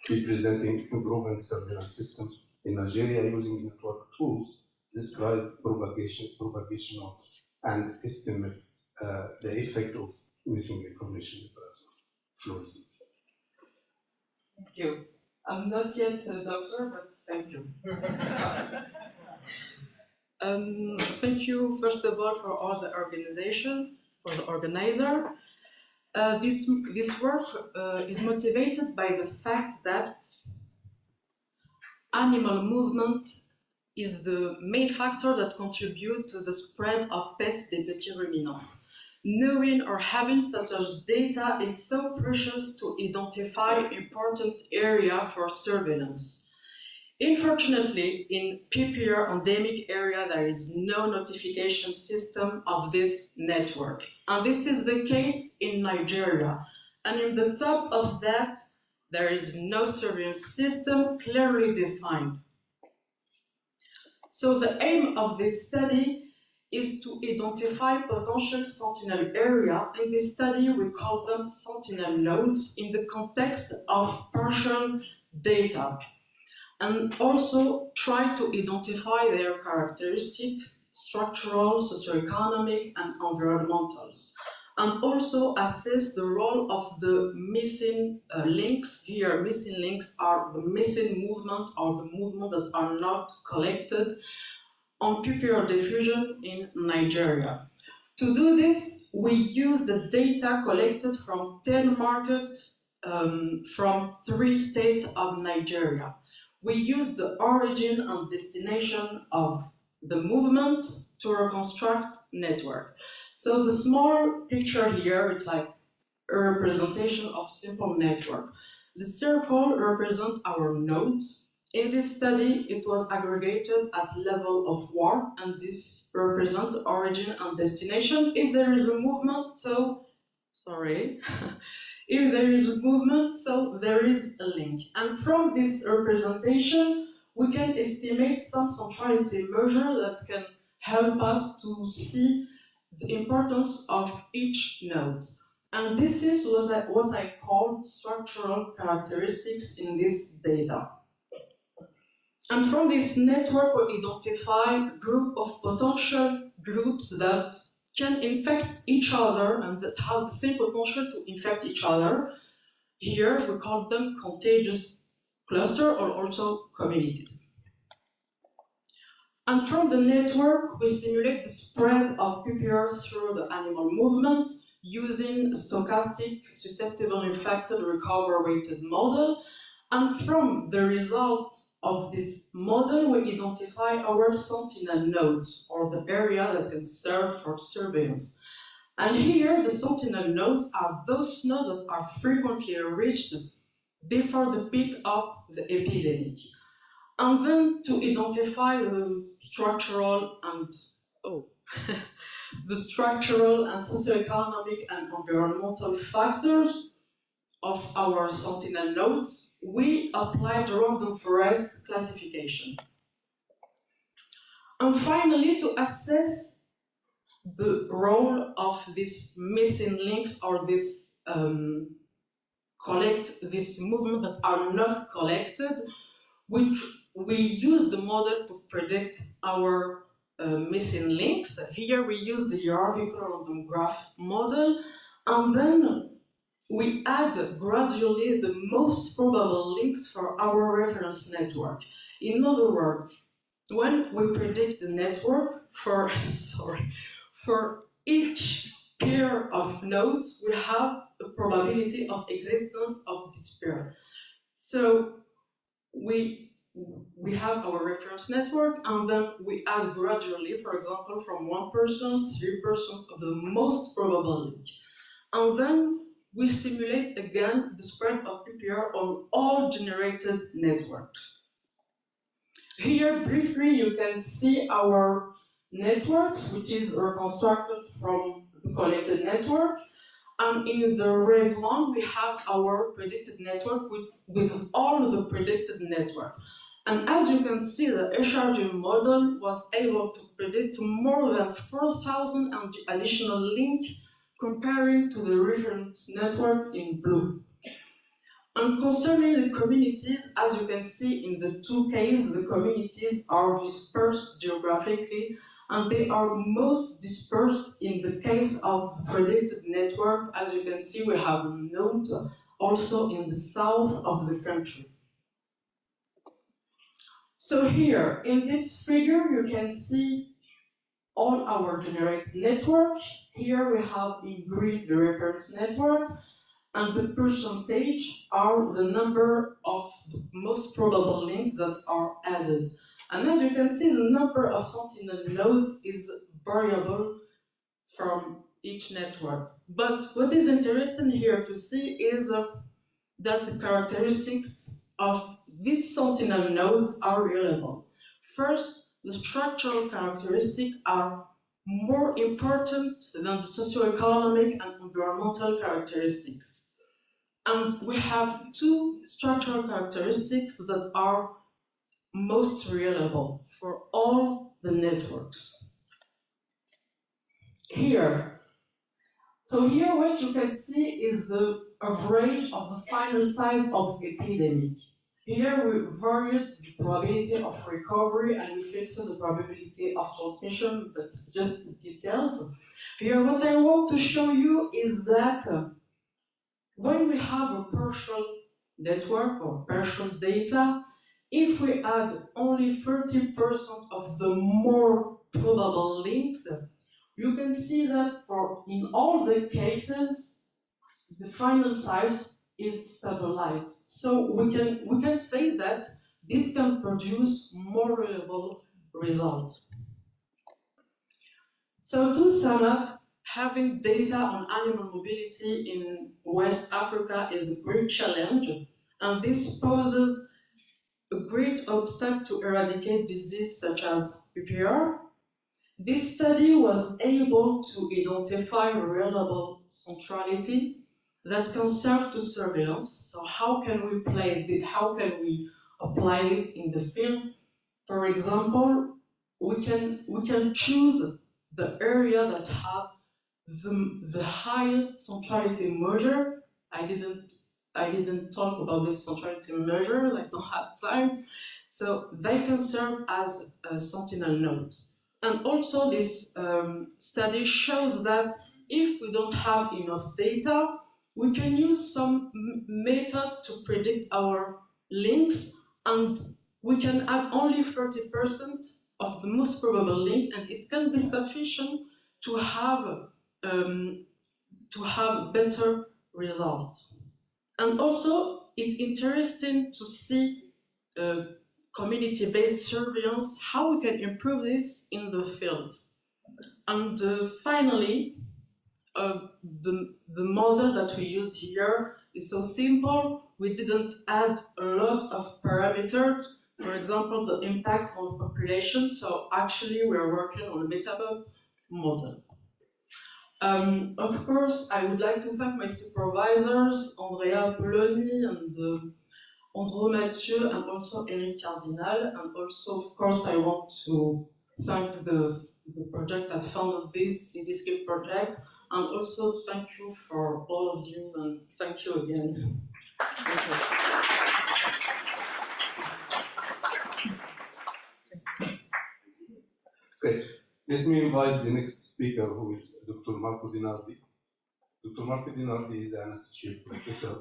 be presenting improving surveillance system in Nigeria using network tools, describe propagation of, and estimate the effect of missing information. Dr. Asma, floor is yours. Thank you. I'm not yet a doctor, but thank you. Thank you, first of all, for all the organization, for the organizer. This work is motivated by the fact that animal movement is the main factor that contributes to the spread of pests des petits ruminants. Knowing or having such data is so precious to identify important area for surveillance. Unfortunately, in PPR endemic area, there is no notification system of this network. And this is the case in Nigeria. And in the top of that, there is no surveillance system clearly defined. So the aim of this study is to identify potential sentinel area. In this study, we call them sentinel nodes in the context of partial data, and also try to identify their characteristic, structural, socioeconomic, and environmentals, and also assess the role of the missing links. Here, missing links are the missing movement or the movement that are not collected on puparal diffusion in Nigeria. To do this, we use the data collected from 10 markets from 3 states of Nigeria. We use the origin and destination of the movement to reconstruct network. So the small picture here, it's like a representation of simple network. The circle represents our nodes. In this study, it was aggregated at level of ward, and this represents origin and destination. If there is a movement, if there is a movement, so there is a link. And from this representation, we can estimate some centrality measure that can help us to see the importance of each node. And this is what I call structural characteristics in this data. And from this network, we identify a group of potential groups that can infect each other and that have the same potential to infect each other. Here, we call them contagious cluster or also communities. And from the network, we simulate the spread of PPR through the animal movement using a stochastic, susceptible, infected, recover-weighted model. And from the result of this model, we identify our sentinel nodes, or the area that can serve for surveillance. And here, the sentinel nodes are those nodes that are frequently reached before the peak of the epidemic. And then to identify the structural and the structural and socioeconomic and environmental factors of our sentinel nodes, we applied random forest classification. And finally, to assess the role of these missing links or this this movement that are not collected, we use the model to predict our missing links. Here we use the hierarchical random graph model, and then we add gradually the most probable links for our reference network. In other words, when we predict the network for each pair of nodes, we have a probability of existence of this pair. So we have our reference network, and then we add gradually, for example, from 1%, 3% of the most probable link. And then we simulate again the spread of PPR on all generated networks. Here, briefly, you can see our networks, which is reconstructed from the collected network. And in the red line, we have our predicted network with all the predicted network. And as you can see, the HRG model was able to predict more than 4,000 additional links comparing to the reference network in blue. And concerning the communities, as you can see in the two cases, the communities are dispersed geographically, and they are most dispersed in the case of the predicted network. As you can see, we have nodes also in the south of the country. So here, in this figure, you can see all our generated network. Here we have in green the reference network, and the percentage are the number of the most probable links that are added. And as you can see, the number of sentinel nodes is variable from each network. But what is interesting here to see is that the characteristics of these sentinel nodes are reliable. First, the structural characteristics are more important than the socioeconomic and environmental characteristics. And we have two structural characteristics that are most reliable for all the networks. Here, so here what you can see is the average of the final size of epidemic. Here we varied the probability of recovery and we fixed the probability of transmission, but just detailed. Here what I want to show you is that when we have a partial network or partial data, if we add only 30% of the more probable links, you can see that in all the cases, the final size is stabilized. So we can say that this can produce more reliable results. So to sum up, having data on animal mobility in West Africa is a great challenge, and this poses a great obstacle to eradicate diseases such as PPR. This study was able to identify reliable centrality that can serve to surveillance. So how can we apply this in the field? For example, we can choose the area that have the highest centrality measure. I didn't talk about this centrality measure, I don't have time. So they can serve as a sentinel node. And also this study shows that if we don't have enough data, we can use some method to predict our links, and we can add only 30% of the most probable link, and it can be sufficient to have better results. And also, it's interesting to see community-based surveillance, how we can improve this in the field. And finally, the model that we used here is so simple. We didn't add a lot of parameters. For example, the impact on the population. So actually, we are working on a metabub model. Of course, I would like to thank my supervisors, Andrea Poloni and Andrew Mathieu, and also Eric Cardinal. And also, of course, I want to thank the project that funded this IndieScape project. And also, thank you for all of you, and thank you again. Okay, let me invite the next speaker, who is Dr. Marco Di Nardi. Dr. Marco Di Nardi is an associate professor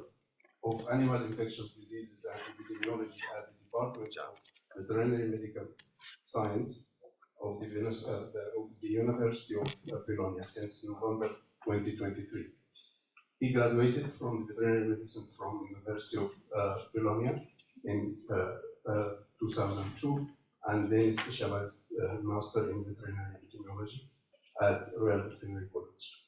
of animal infectious diseases and epidemiology at the Department of Veterinary Medical Science of the University of Bologna since November 2023. He graduated from veterinary medicine from the University of Bologna in 2002, and then specialized master in veterinary epidemiology at Royal Veterinary College.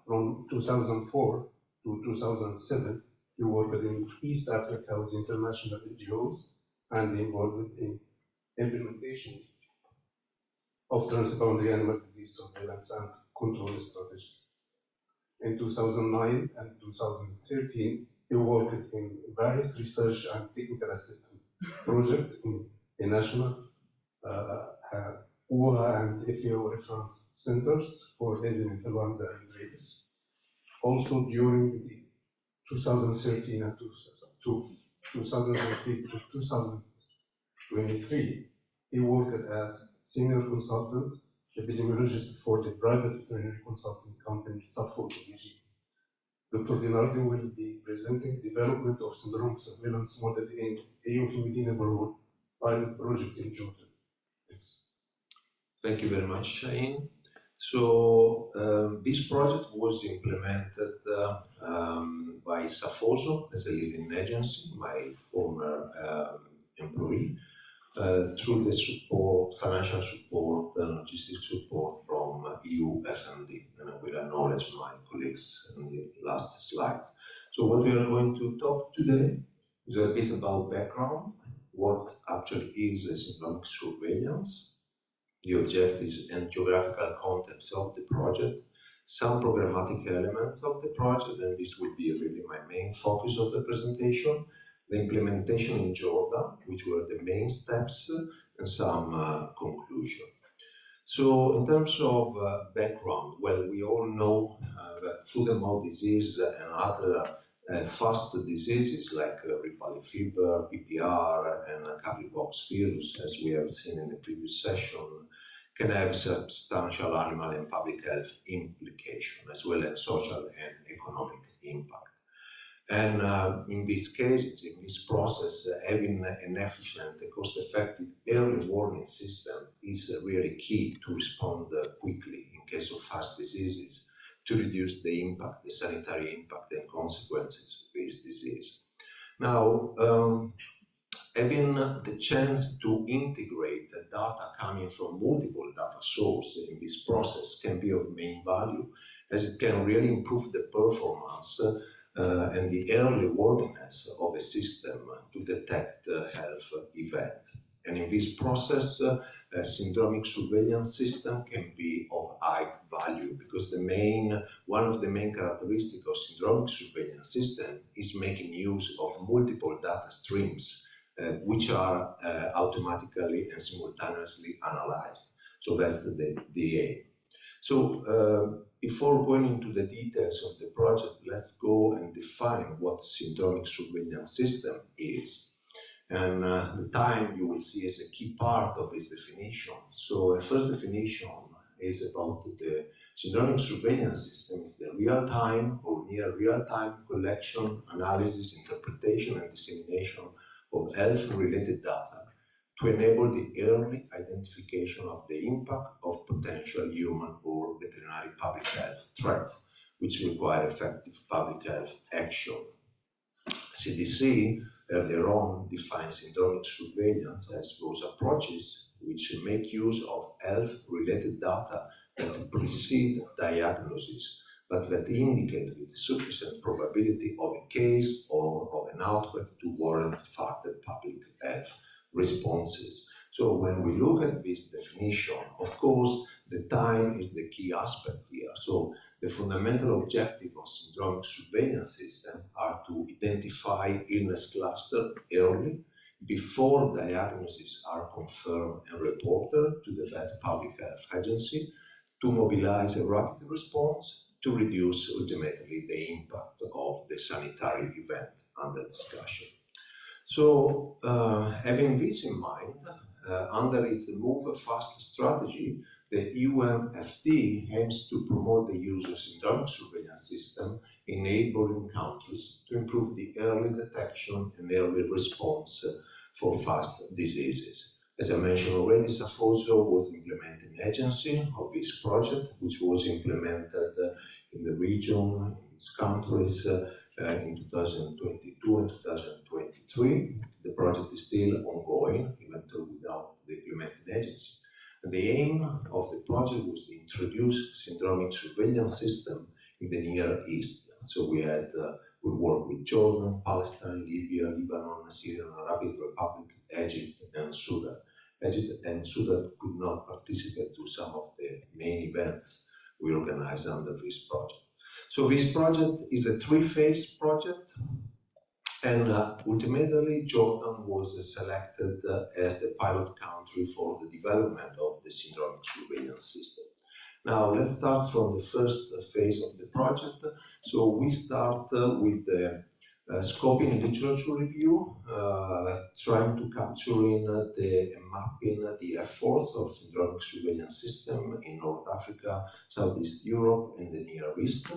From 2004 to 2007, he worked in East Africa with international NGOs and involved in implementation of transboundary animal disease surveillance and control strategies. In 2009 and 2013, he worked in various research and technical assistance projects in a national WUHA and FAO reference centers for avian influenza and rabies. Also during the 2013 and 2013 to 2023, he worked as senior consultant epidemiologist for the private veterinary consulting company Saffold AG. Dr. Di Nardo will be presenting development of syndromic surveillance model in EuFMD neighborhood pilot project in Jordan. Thanks. Thank you very much, Shaheen. So this project was implemented by Safoso as a leading agency, my former employee, through the support, financial support and logistic support from EuFMD, and I will acknowledge my colleagues in the last slides. So what we are going to talk today is a bit about background, what actually is a syndromic surveillance, the objectives and geographical context of the project, some programmatic elements of the project, and this will be really my main focus of the presentation, the implementation in Jordan, which were the main steps, and some conclusion. So in terms of background, well, we all know that foot-and-mouth disease and other fast diseases like Rift Valley fever, PPR, and Capripox virus, as we have seen in the previous session, can have substantial animal and public health implication, as well as social and economic impact. And in these cases, in this process, having an efficient, cost-effective early warning system is really key to respond quickly in case of fast diseases, to reduce the impact, the sanitary impact and consequences of this disease. Now, having the chance to integrate the data coming from multiple data sources in this process can be of main value, as it can really improve the performance and the early worthiness of a system to detect health events. And in this process, a syndromic surveillance system can be of high value, because one of the main characteristics of syndromic surveillance system is making use of multiple data streams, which are automatically and simultaneously analyzed. So that's the aim. So before going into the details of the project, let's go and define what syndromic surveillance system is. And the time you will see is a key part of this definition. So the first definition is about the syndromic surveillance system is the real-time or near real-time collection, analysis, interpretation, and dissemination of health-related data to enable the early identification of the impact of potential human or veterinary public health threats, which require effective public health action. CDC earlier on defines syndromic surveillance as those approaches which make use of health-related data that precede diagnosis, but that indicate with sufficient probability of a case or of an outbreak to warrant further public health responses. So when we look at this definition, of course, the time is the key aspect here. So the fundamental objective of syndromic surveillance system are to identify illness cluster early, before diagnoses are confirmed and reported to the vet public health agency, to mobilize a rapid response, to reduce ultimately the impact of the sanitary event under discussion. So having this in mind, under its Move Fast strategy, the EuFMD aims to promote the use of syndromic surveillance system in neighboring countries to improve the early detection and early response for fast diseases. As I mentioned already, Safoso was the implementing agency of this project, which was implemented in the region, in its countries, in 2022 and 2023. The project is still ongoing, even though without the implementing agency. And the aim of the project was to introduce syndromic surveillance system in the Near East. So we worked with Jordan, Palestine, Libya, Lebanon, Syrian Arabic Republic, Egypt, and Sudan. Egypt and Sudan could not participate to some of the main events we organized under this project. So this project is a three-phase project, and ultimately Jordan was selected as the pilot country for the development of the syndromic surveillance system. Now let's start from the first phase of the project. So we start with the scoping literature review, trying to capture in and mapping the efforts of syndromic surveillance system in North Africa, Southeast Europe, and the Near East.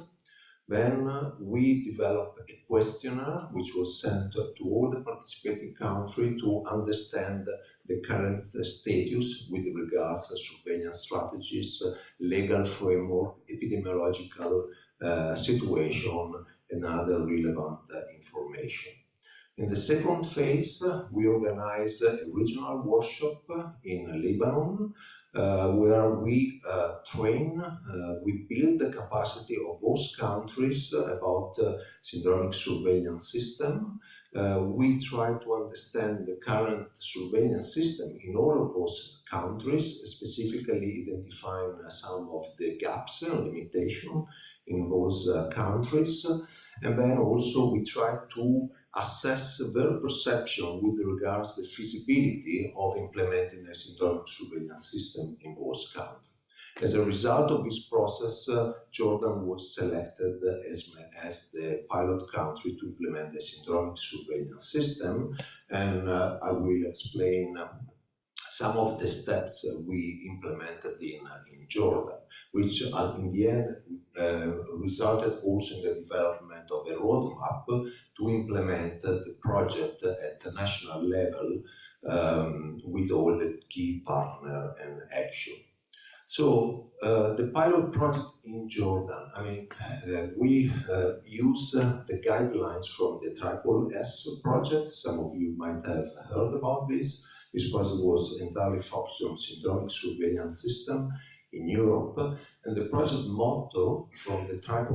Then we developed a questionnaire which was sent to all the participating countries to understand the current status with regards to surveillance strategies, legal framework, epidemiological situation, and other relevant information. In the second phase, we organized a regional workshop in Lebanon, where we we build the capacity of those countries about syndromic surveillance system. We try to understand the current surveillance system in all of those countries, specifically identifying some of the gaps and limitations in those countries. And then also we try to assess their perception with regards to the feasibility of implementing a syndromic surveillance system in those countries. As a result of this process, Jordan was selected as the pilot country to implement the syndromic surveillance system, and I will explain some of the steps we implemented in Jordan, which in the end resulted also in the development of a roadmap to implement the project at the national level with all the key partners and action. So the pilot project in Jordan, we use the guidelines from the XIV project. Some of you might have heard about this. This project was entirely focused on syndromic surveillance system in Europe, and the project motto from the XIV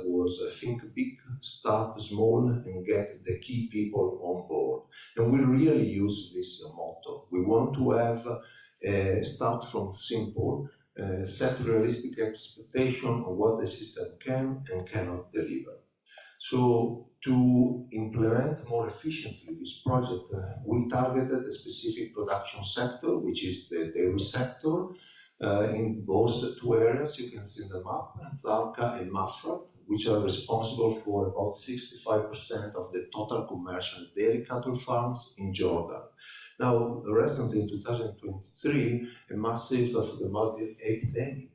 was think big, start small, and get the key people on board. And we really use this motto. We want to have start from simple, set realistic expectation of what the system can and cannot deliver. So to implement more efficiently this project, we targeted a specific production sector, which is the dairy sector. In those two areas, you can see in the map, Zarqa and Mafraq, which are responsible for about 65% of the total commercial dairy cattle farms in Jordan. Now, recently in 2023, a massive epidemic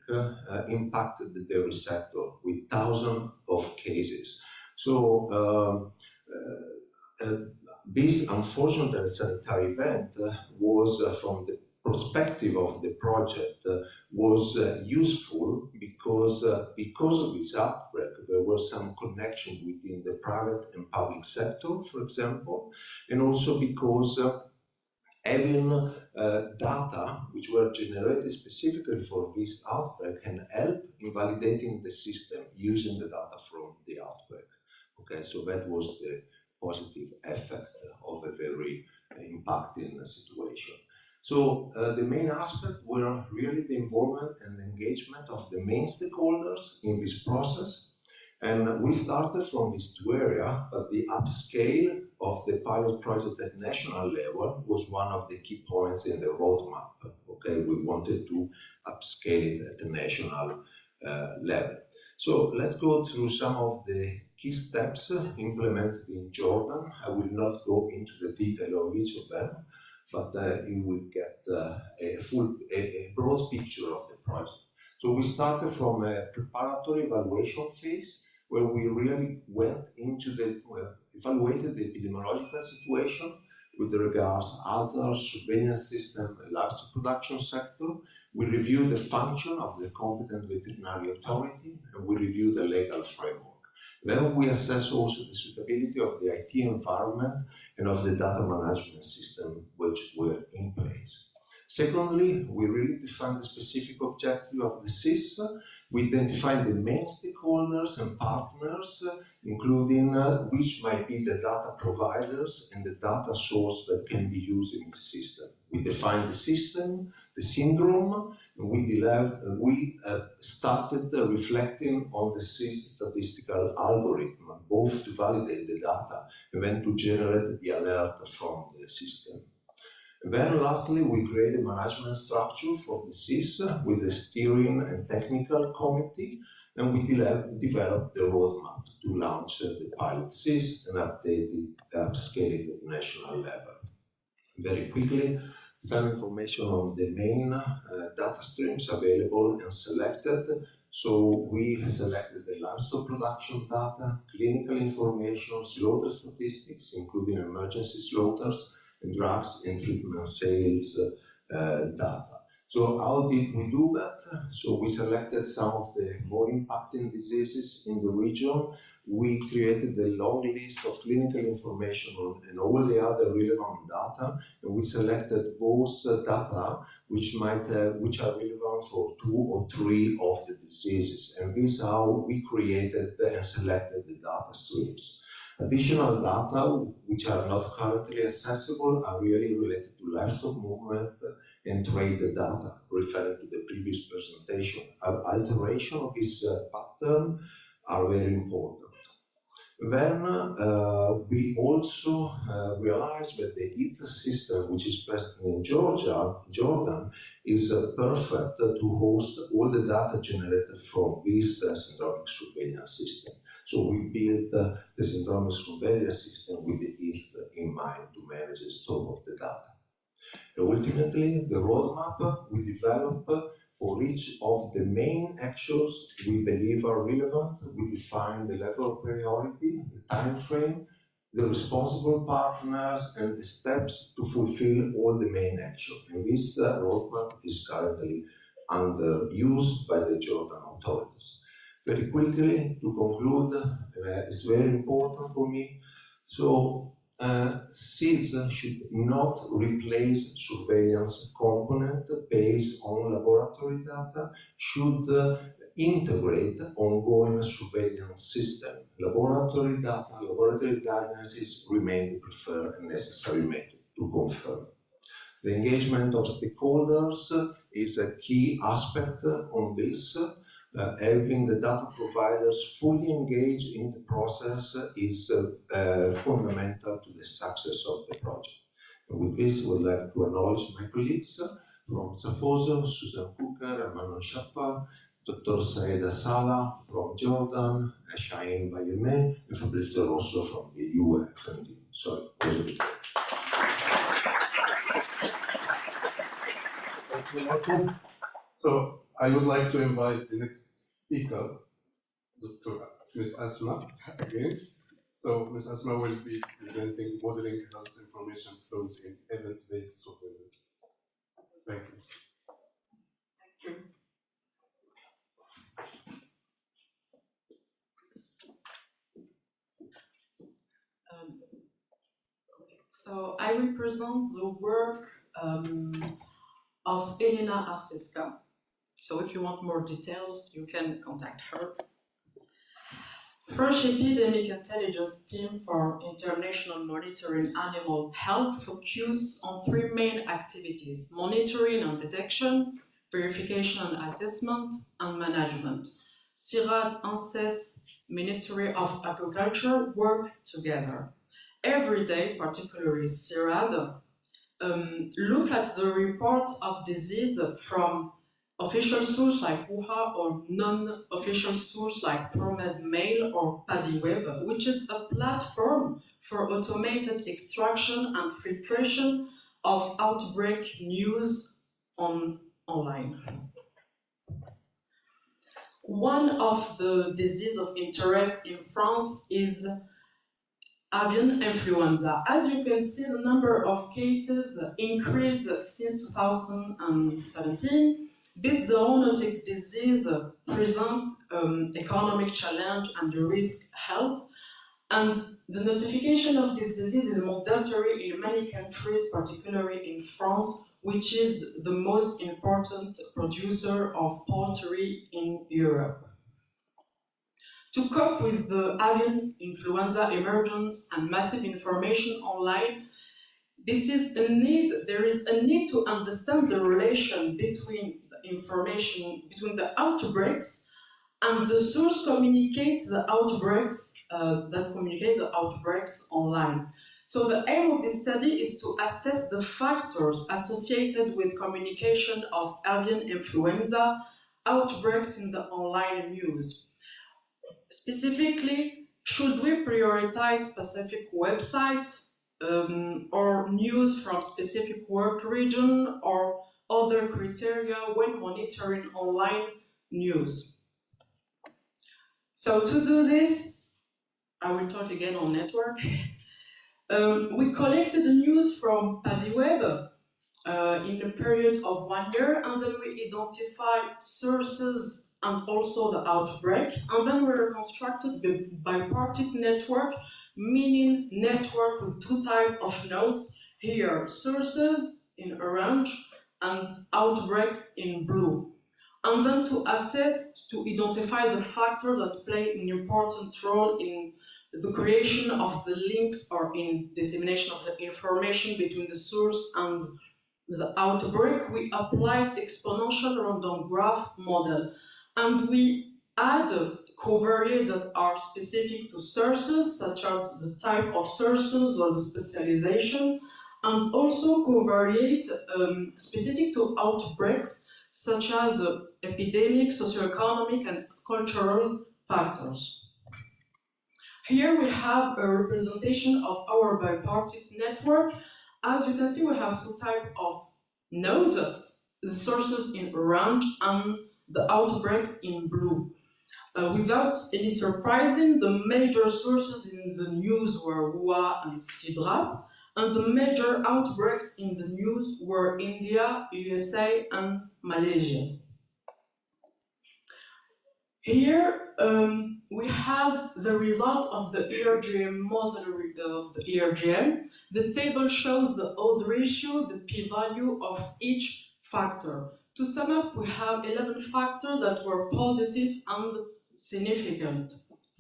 impacted the dairy sector with thousands of cases. So this unfortunate sanitary event was, from the perspective of the project, was useful because of this outbreak, there was some connection between the private and public sector, for example, and also because having data which were generated specifically for this outbreak can help in validating the system using the data from the outbreak. Okay, so that was the positive effect of a very impacting situation. So the main aspect were really the involvement and engagement of the main stakeholders in this process. And we started from these two areas, but the upscale of the pilot project at national level was one of the key points in the roadmap. Okay, we wanted to upscale it at the national level. So let's go through some of the key steps implemented in Jordan. I will not go into the detail of each of them, but you will get a broad picture of the project. So we started from a preparatory evaluation phase, where we really went into the, evaluated the epidemiological situation with regards to other surveillance system and livestock production sector. We reviewed the function of the competent veterinary authority, and we reviewed the legal framework. Then we assess also the suitability of the IT environment and of the data management system which were in place. Secondly, we really defined the specific objective of the SIS. We identified the main stakeholders and partners, including which might be the data providers and the data source that can be used in the system. We defined the system, the syndrome, and we started reflecting on the SIS statistical algorithm, both to validate the data and then to generate the alert from the system. And then lastly, we created a management structure for the SIS with the steering and technical committee, and we developed the roadmap to launch the pilot SIS and update it, upscale it at national level. Very quickly, some information on the main data streams available and selected. So we selected the livestock production data, clinical information, slaughter statistics, including emergency slaughters, and drugs and treatment sales data. So how did we do that? So we selected some of the more impacting diseases in the region. We created a long list of clinical information and all the other relevant data, and we selected those data which are relevant for 2 or 3 of the diseases. And this is how we created and selected the data streams. Additional data which are not currently accessible are really related to livestock movement and trade data, referring to the previous presentation. Alteration of this pattern are very important. Then we also realized that the EuFMD'S system, which is present in Jordan, is perfect to host all the data generated from this syndromic surveillance system. So we built the syndromic surveillance system with the EuFMD'S in mind to manage the store of the data. And ultimately, the roadmap we developed for each of the main actions we believe are relevant. We define the level of priority, the time frame, the responsible partners, and the steps to fulfill all the main actions. And this roadmap is currently under use by the Jordan authorities. Very quickly, to conclude, it's very important for me. So, SIS should not replace surveillance component based on laboratory data, should integrate ongoing surveillance system. Laboratory data, laboratory diagnosis remain the preferred and necessary method to confirm. The engagement of stakeholders is a key aspect on this. Having the data providers fully engaged in the process is fundamental to the success of the project. And with this, I would like to acknowledge my colleagues from Safoso, Susan Cooker, Emmanuel Chapa, Dr. Saeda Sala from Jordan, Shahin Bayeme, and Fabrizio Rosso from the EuFMD. Sorry, Thank you, Marco. So I would like to invite the next speaker, Dr. Ms. Asma, again. So Ms. Asma will be presenting modeling health information flows in event-based surveillance. Thank you. Thank you. So I will present the work of Elena Arsevska. So if you want more details, you can contact her. French Epidemic Intelligence Team for International Monitoring Animal Health focus on three main activities: monitoring and detection, verification and assessment, and management. CIRAD, ANSES, Ministry of Agriculture work together. Every day, particularly CIRAD, look at the report of disease from official sources like WHA or non-official sources like ProMed Mail or PaddyWeb, which is a platform for automated extraction and filtration of outbreak news online. One of the diseases of interest in France is avian influenza. As you can see, the number of cases increased since 2017. This zoonotic disease presents economic challenge and risk health, and the notification of this disease is mandatory in many countries, particularly in France, which is the most important producer of poultry in Europe. To cope with the avian influenza emergence and massive information online, there is a need to understand the relation between the outbreaks and the source that communicate the outbreaks online. So the aim of this study is to assess the factors associated with communication of avian influenza outbreaks in the online news. Specifically, should we prioritize specific websites or news from specific work region or other criteria when monitoring online news? So to do this, I will talk again on network. We collected the news from PaddyWeb in a period of 1 year, and then we identified sources and also the outbreak, and then we reconstructed the bipartite network, meaning network with two types of nodes, here sources in orange and outbreaks in blue. And then to identify the factors that play an important role in the creation of the links or in dissemination of the information between the source and the outbreak, we applied exponential random graph model. And we add covariates that are specific to sources, such as the type of sources or the specialization, and also covariates specific to outbreaks, such as epidemic, socioeconomic, and cultural factors. Here we have a representation of our bipartite network. As you can see, we have two types of nodes, the sources in orange and the outbreaks in blue. Without any surprising, the major sources in the news were WHA and CIDRAP, and the major outbreaks in the news were India, USA, and Malaysia. Here we have the result of the ERGM model of the ERGM. The table shows the odd ratio, the p-value of each factor. To sum up, we have 11 factors that were positive and significant.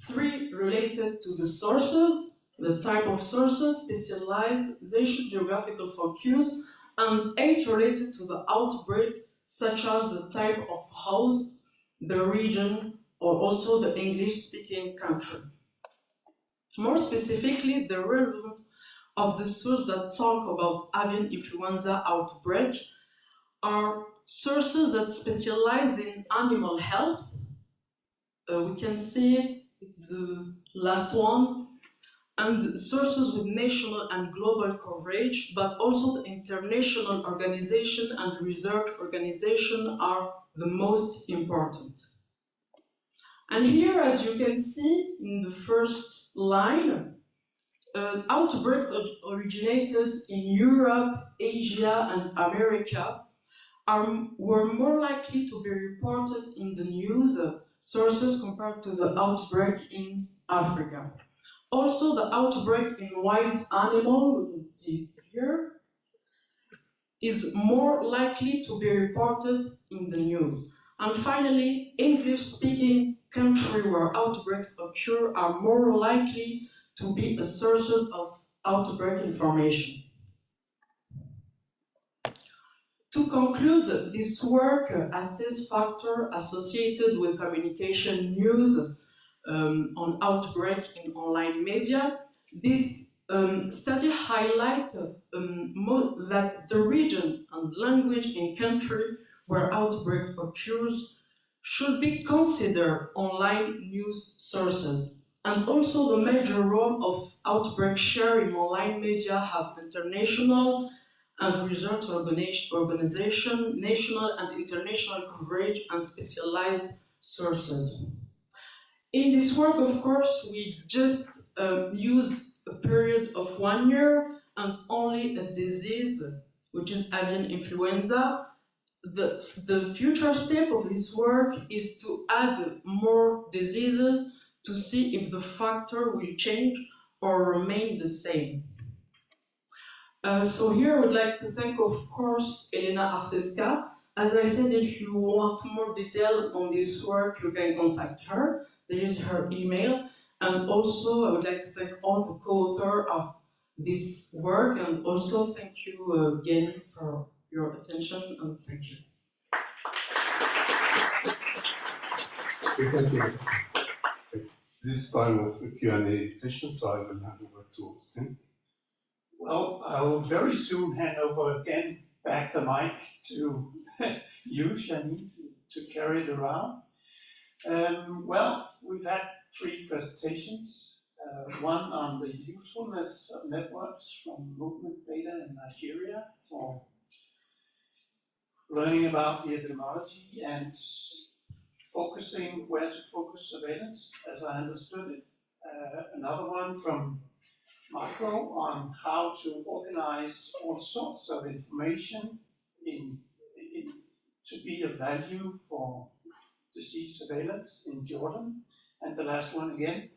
3 related to the sources, the type of sources, specialization, geographical focus, and 8 related to the outbreak, such as the type of house, the region, or also the English-speaking country. More specifically, the relevance of the sources that talk about avian influenza outbreak are sources that specialize in animal health. We can see it's the last one, and sources with national and global coverage, but also the international organization and research organization are the most important. And here, as you can see in the first line, outbreaks originated in Europe, Asia, and America were more likely to be reported in the news sources compared to the outbreak in Africa. Also, the outbreak in wild animal, we can see here, is more likely to be reported in the news. And finally, English-speaking countries where outbreaks occur are more likely to be a sources of outbreak information. To conclude, this work assesses factors associated with communication news on outbreak in online media. This study highlights that the region and language in country where outbreak occurs should be considered online news sources. And also the major role of outbreak share in online media have international and research organization, national and international coverage and specialized sources. In this work, of course, we just used a period of 1 year and only a disease, which is avian influenza. The future step of this work is to add more diseases to see if the factor will change or remain the same. So here I would like to thank, of course, Elena Arsevska. As I said, if you want more details on this work, you can contact her. There is her email. And also, I would like to thank all the co-authors of this work, and also thank you again for your attention, and thank you. Thank you. This is time of the Q&A session, so I will hand over to Sten. Well, I will very soon hand over again back the mic to you, Shani, to carry it around. Well, we've had 3 presentations. One on the usefulness of networks from movement data in Nigeria for learning about the epidemiology and focusing where to focus surveillance, as I understood it. Another one from Marco on how to organize all sorts of information to be of value for disease surveillance in Jordan. And the last one again,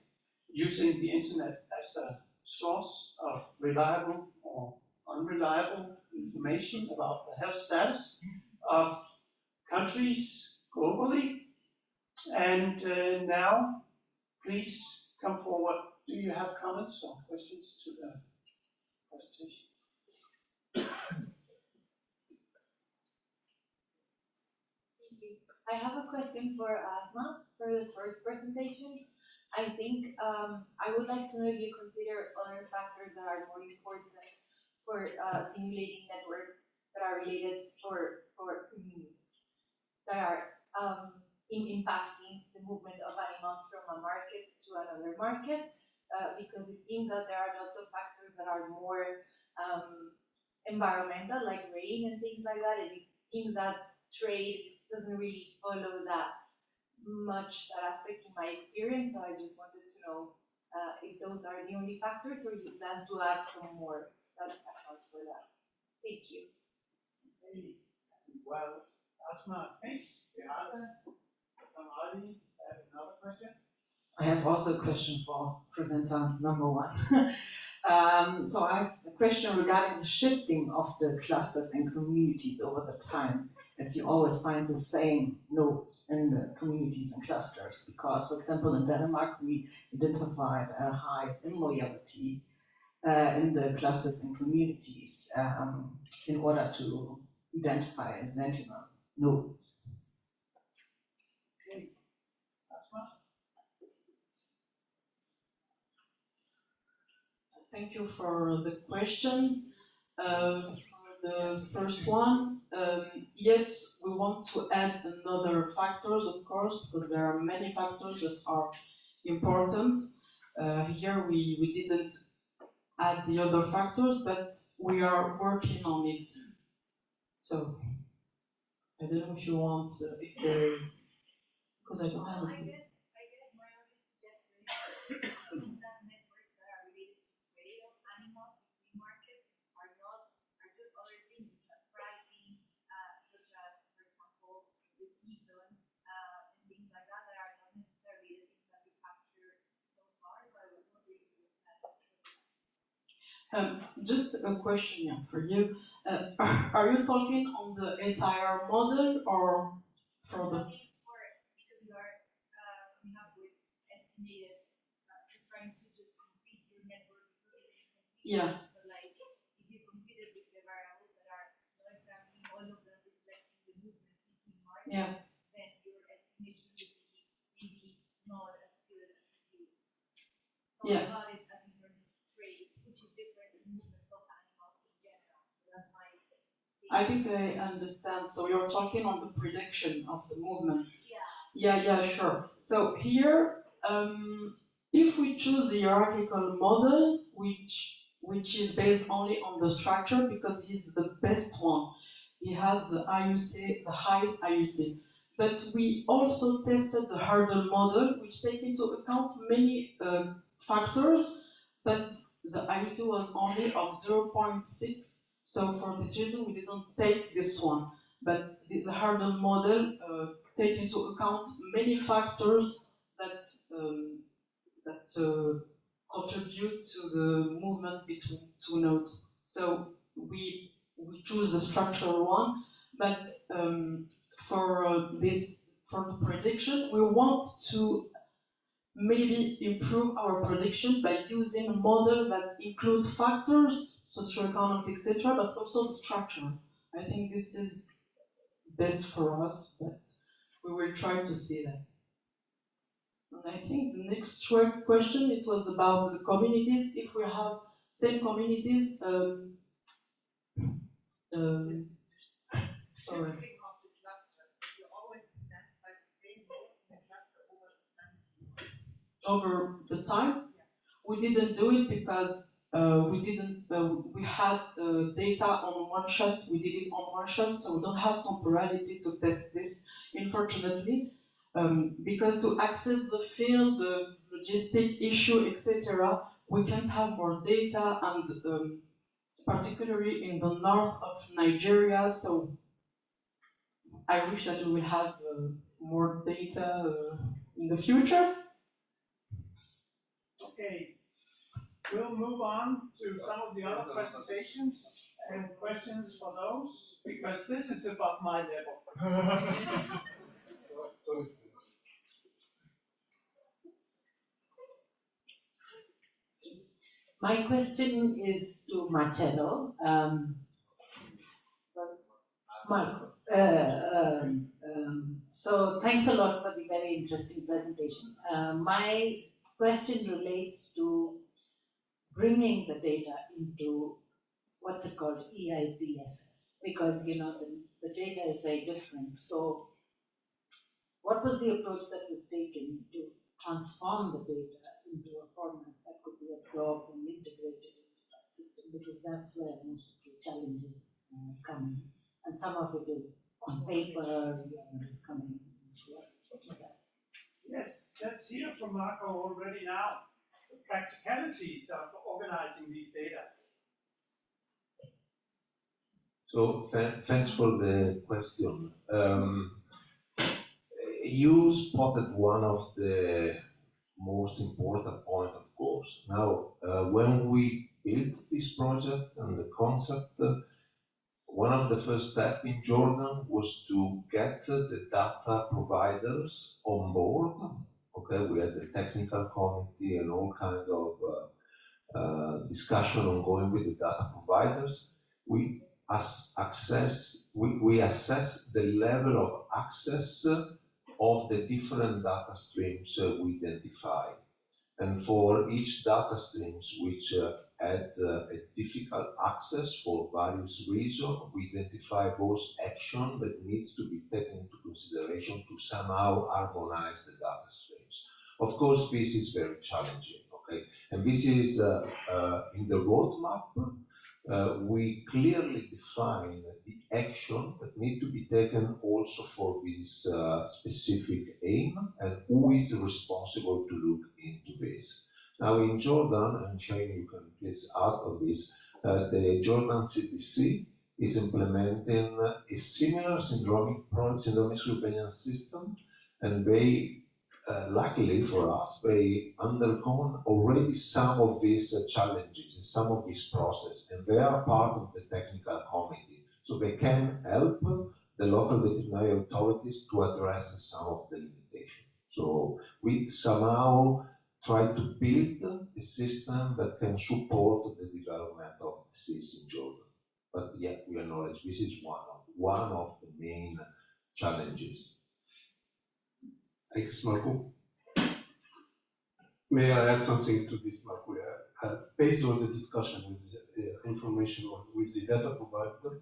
using the internet as a source of reliable or unreliable information about the health status of countries globally. And now, please come forward. Do you have comments or questions to the presentation? I have a question for Asma for the first presentation. I think I would like to know if you consider other factors that are more important for simulating networks that are related that are impacting the movement of animals from a market to another market, because it seems that there are lots of factors that are more environmental, like rain and things like that, and it seems that trade doesn't really follow that much, that aspect in my experience. So I just wanted to know if those are the only factors, or you plan to add some more that account for that. Thank you. Okay. Well, Asma, thanks. Beata, Nardi, another question? I have also a question for presenter number 1. So I have a question regarding the shifting of the clusters and communities over the time. If you always find the same nodes in the communities and clusters, because, for example, in Denmark, we identified a high immobility in the clusters and communities in order to identify sentinel nodes. Okay. Asma? Thank you for the questions. For the first one, yes, we want to add another factors, of course, because there are many factors that are important. Here we didn't add the other factors, but we are working on it. So I don't know if you want, because I don't have it. Just a question for you. Are you talking on the SIR model or for the? Because we are coming up with estimated, trying to just complete your network. Yeah. So like, if you compute it with the variables that are not exactly all of them reflecting the movement between markers, Yeah. then your estimation would be maybe not as good as you thought Yeah. about it as in terms of trade, which is different than movements of animals in general. So that's my I think I understand. So you're talking on the prediction of the movement. Yeah. Yeah, sure. So here, if we choose the hierarchical model, which is based only on the structure because he's the best one, he has the IUC, the highest IUC. But we also tested the hurdle model, which takes into account many factors, but the IUC was only of 0.6. So for this reason, we didn't take this one. But the hurdle model take into account many factors that contribute to the movement between two nodes. So we choose the structural one, but for the prediction, we want to maybe improve our prediction by using a model that include factors, socioeconomic, etc., but also the structure. I think this is best for us, but we will try to see that. And I think the next question, it was about the communities. If we have same communities, sorry. Over the time, we didn't do it because we had data on one shot. We did it on one shot, so we don't have temporality to test this, unfortunately. Because to access the field, the logistic issue, etc., we can't have more data, and particularly in the north of Nigeria. So I wish that we will have more data in the future. Okay, we'll move on to some of the other presentations and questions for those, because this is above my level. My question is to Marcello. So thanks a lot for the very interesting presentation. My question relates to bringing the data into what's it called, EIDSS, because you know the data is very different. So what was the approach that was taken to transform the data into a format that could be absorbed and integrated into that system? Because that's where most of the challenges come in. And some of it is on paper, the other is coming into that. Yes, let's hear from Marco already now. The practicalities of organizing these data. So thanks for the question. You spotted one of the most important points, of course. Now, when we built this project and the concept, one of the first steps in Jordan was to get the data providers on board. Okay, we had the technical committee and all kinds of discussion ongoing with the data providers. We assess the level of access of the different data streams we identify. And for each data streams which had a difficult access for various reasons, we identify those actions that needs to be taken into consideration to somehow harmonize the data streams. Of course, this is very challenging, okay? And this is in the roadmap, we clearly define the action that need to be taken also for this specific aim, and who is responsible to look into this. Now in Jordan, and Shane, you can please add on this, the Jordan CDC is implementing a similar syndromic surveillance system, and they luckily for us, they undergone already some of these challenges and some of this process, and they are part of the technical committee. So they can help the local veterinary authorities to address some of the limitations. So we somehow try to build a system that can support the development of disease in Jordan. But yet we acknowledge this is one of the main challenges. Thanks, Marco. May I add something to this, Marco? Based on the discussion with the information or with the data provider,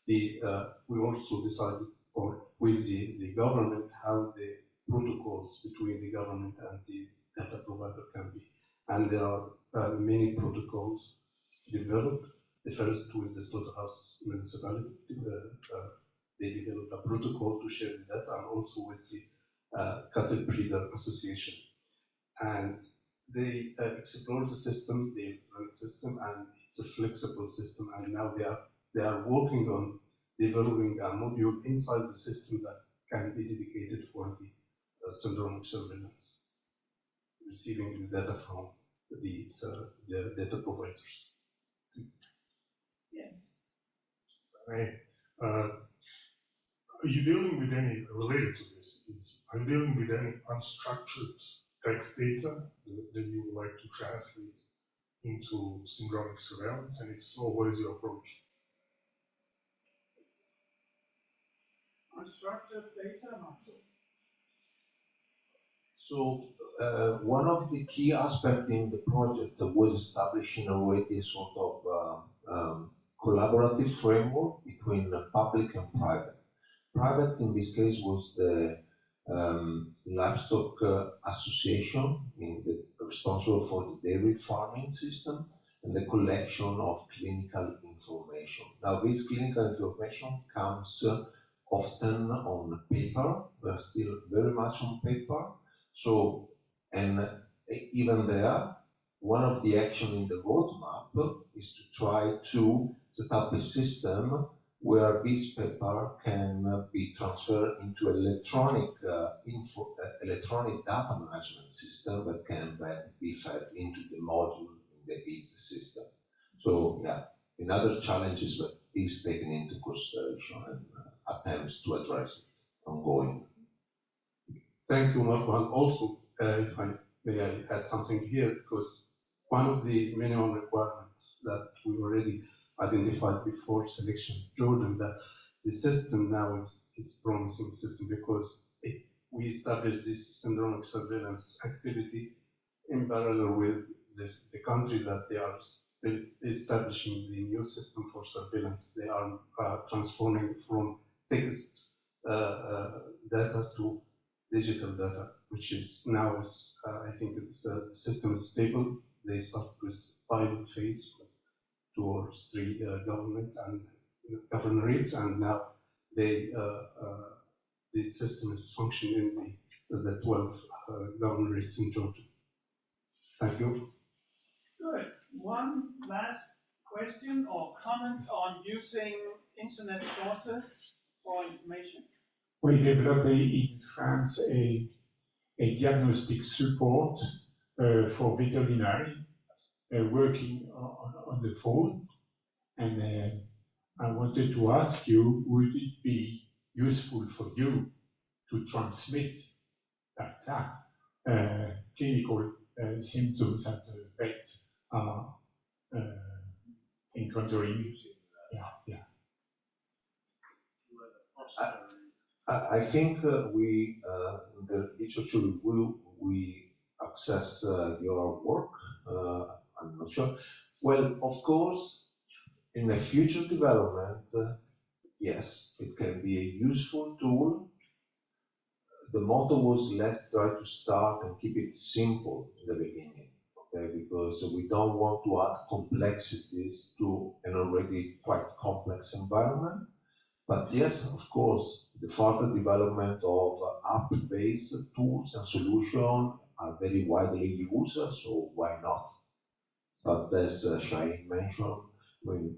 we also decided, or with the government, how the protocols between the government and the data provider can be. And there are many protocols developed. The first with the slaughterhouse municipality, they developed a protocol to share the data, and also with the cattle breeder association. And they explore the system, they run the system, and it's a flexible system. And now they are working on developing a module inside the system that can be dedicated for the syndromic surveillance, receiving the data from the data providers. Yes. Right. Are you dealing with any, related to this, are you dealing with any unstructured text data that you would like to translate into syndromic surveillance? And if so, what is your approach? Unstructured data, So one of the key aspects in the project was establishing already a sort of collaborative framework between public and private. Private in this case was the livestock association responsible for the dairy farming system and the collection of clinical information. Now this clinical information comes often on paper. We are still very much on paper. So, and even there, one of the actions in the roadmap is to try to set up a system where this paper can be transferred into electronic electronic data management system that can then be fed into the module in the EuFMD'S system. So yeah, another challenge is that is taken into consideration and attempts to address it ongoing. Thank you, Marco. And also, if I may add something here, because one of the minimum requirements that we already identified before selection Jordan, that the system now is promising system, because we established this syndromic surveillance activity in parallel with the country that they are still establishing the new system for surveillance. They are transforming from text data to digital data, which is now, I think it's, the system is stable. They start with pilot phase with 2 or 3 government and governorates, and now the system is functioning in the 12 governorates in Georgia. Thank you. Good. One last question or comment on using internet sources for information. We developed in France a diagnostic support for veterinary working on the phone, and I wanted to ask you, would it be useful for you to transmit clinical symptoms that the vet are encountering? Yeah. I think we, in the literature we access your work, I'm not sure. Well, of course, in the future development, yes, it can be a useful tool. The motto was, let's try to start and keep it simple in the beginning, okay? Because we don't want to add complexities to an already quite complex environment. But yes, of course, the further development of app-based tools and solutions are very widely used, so why not? But as Shaheen mentioned, when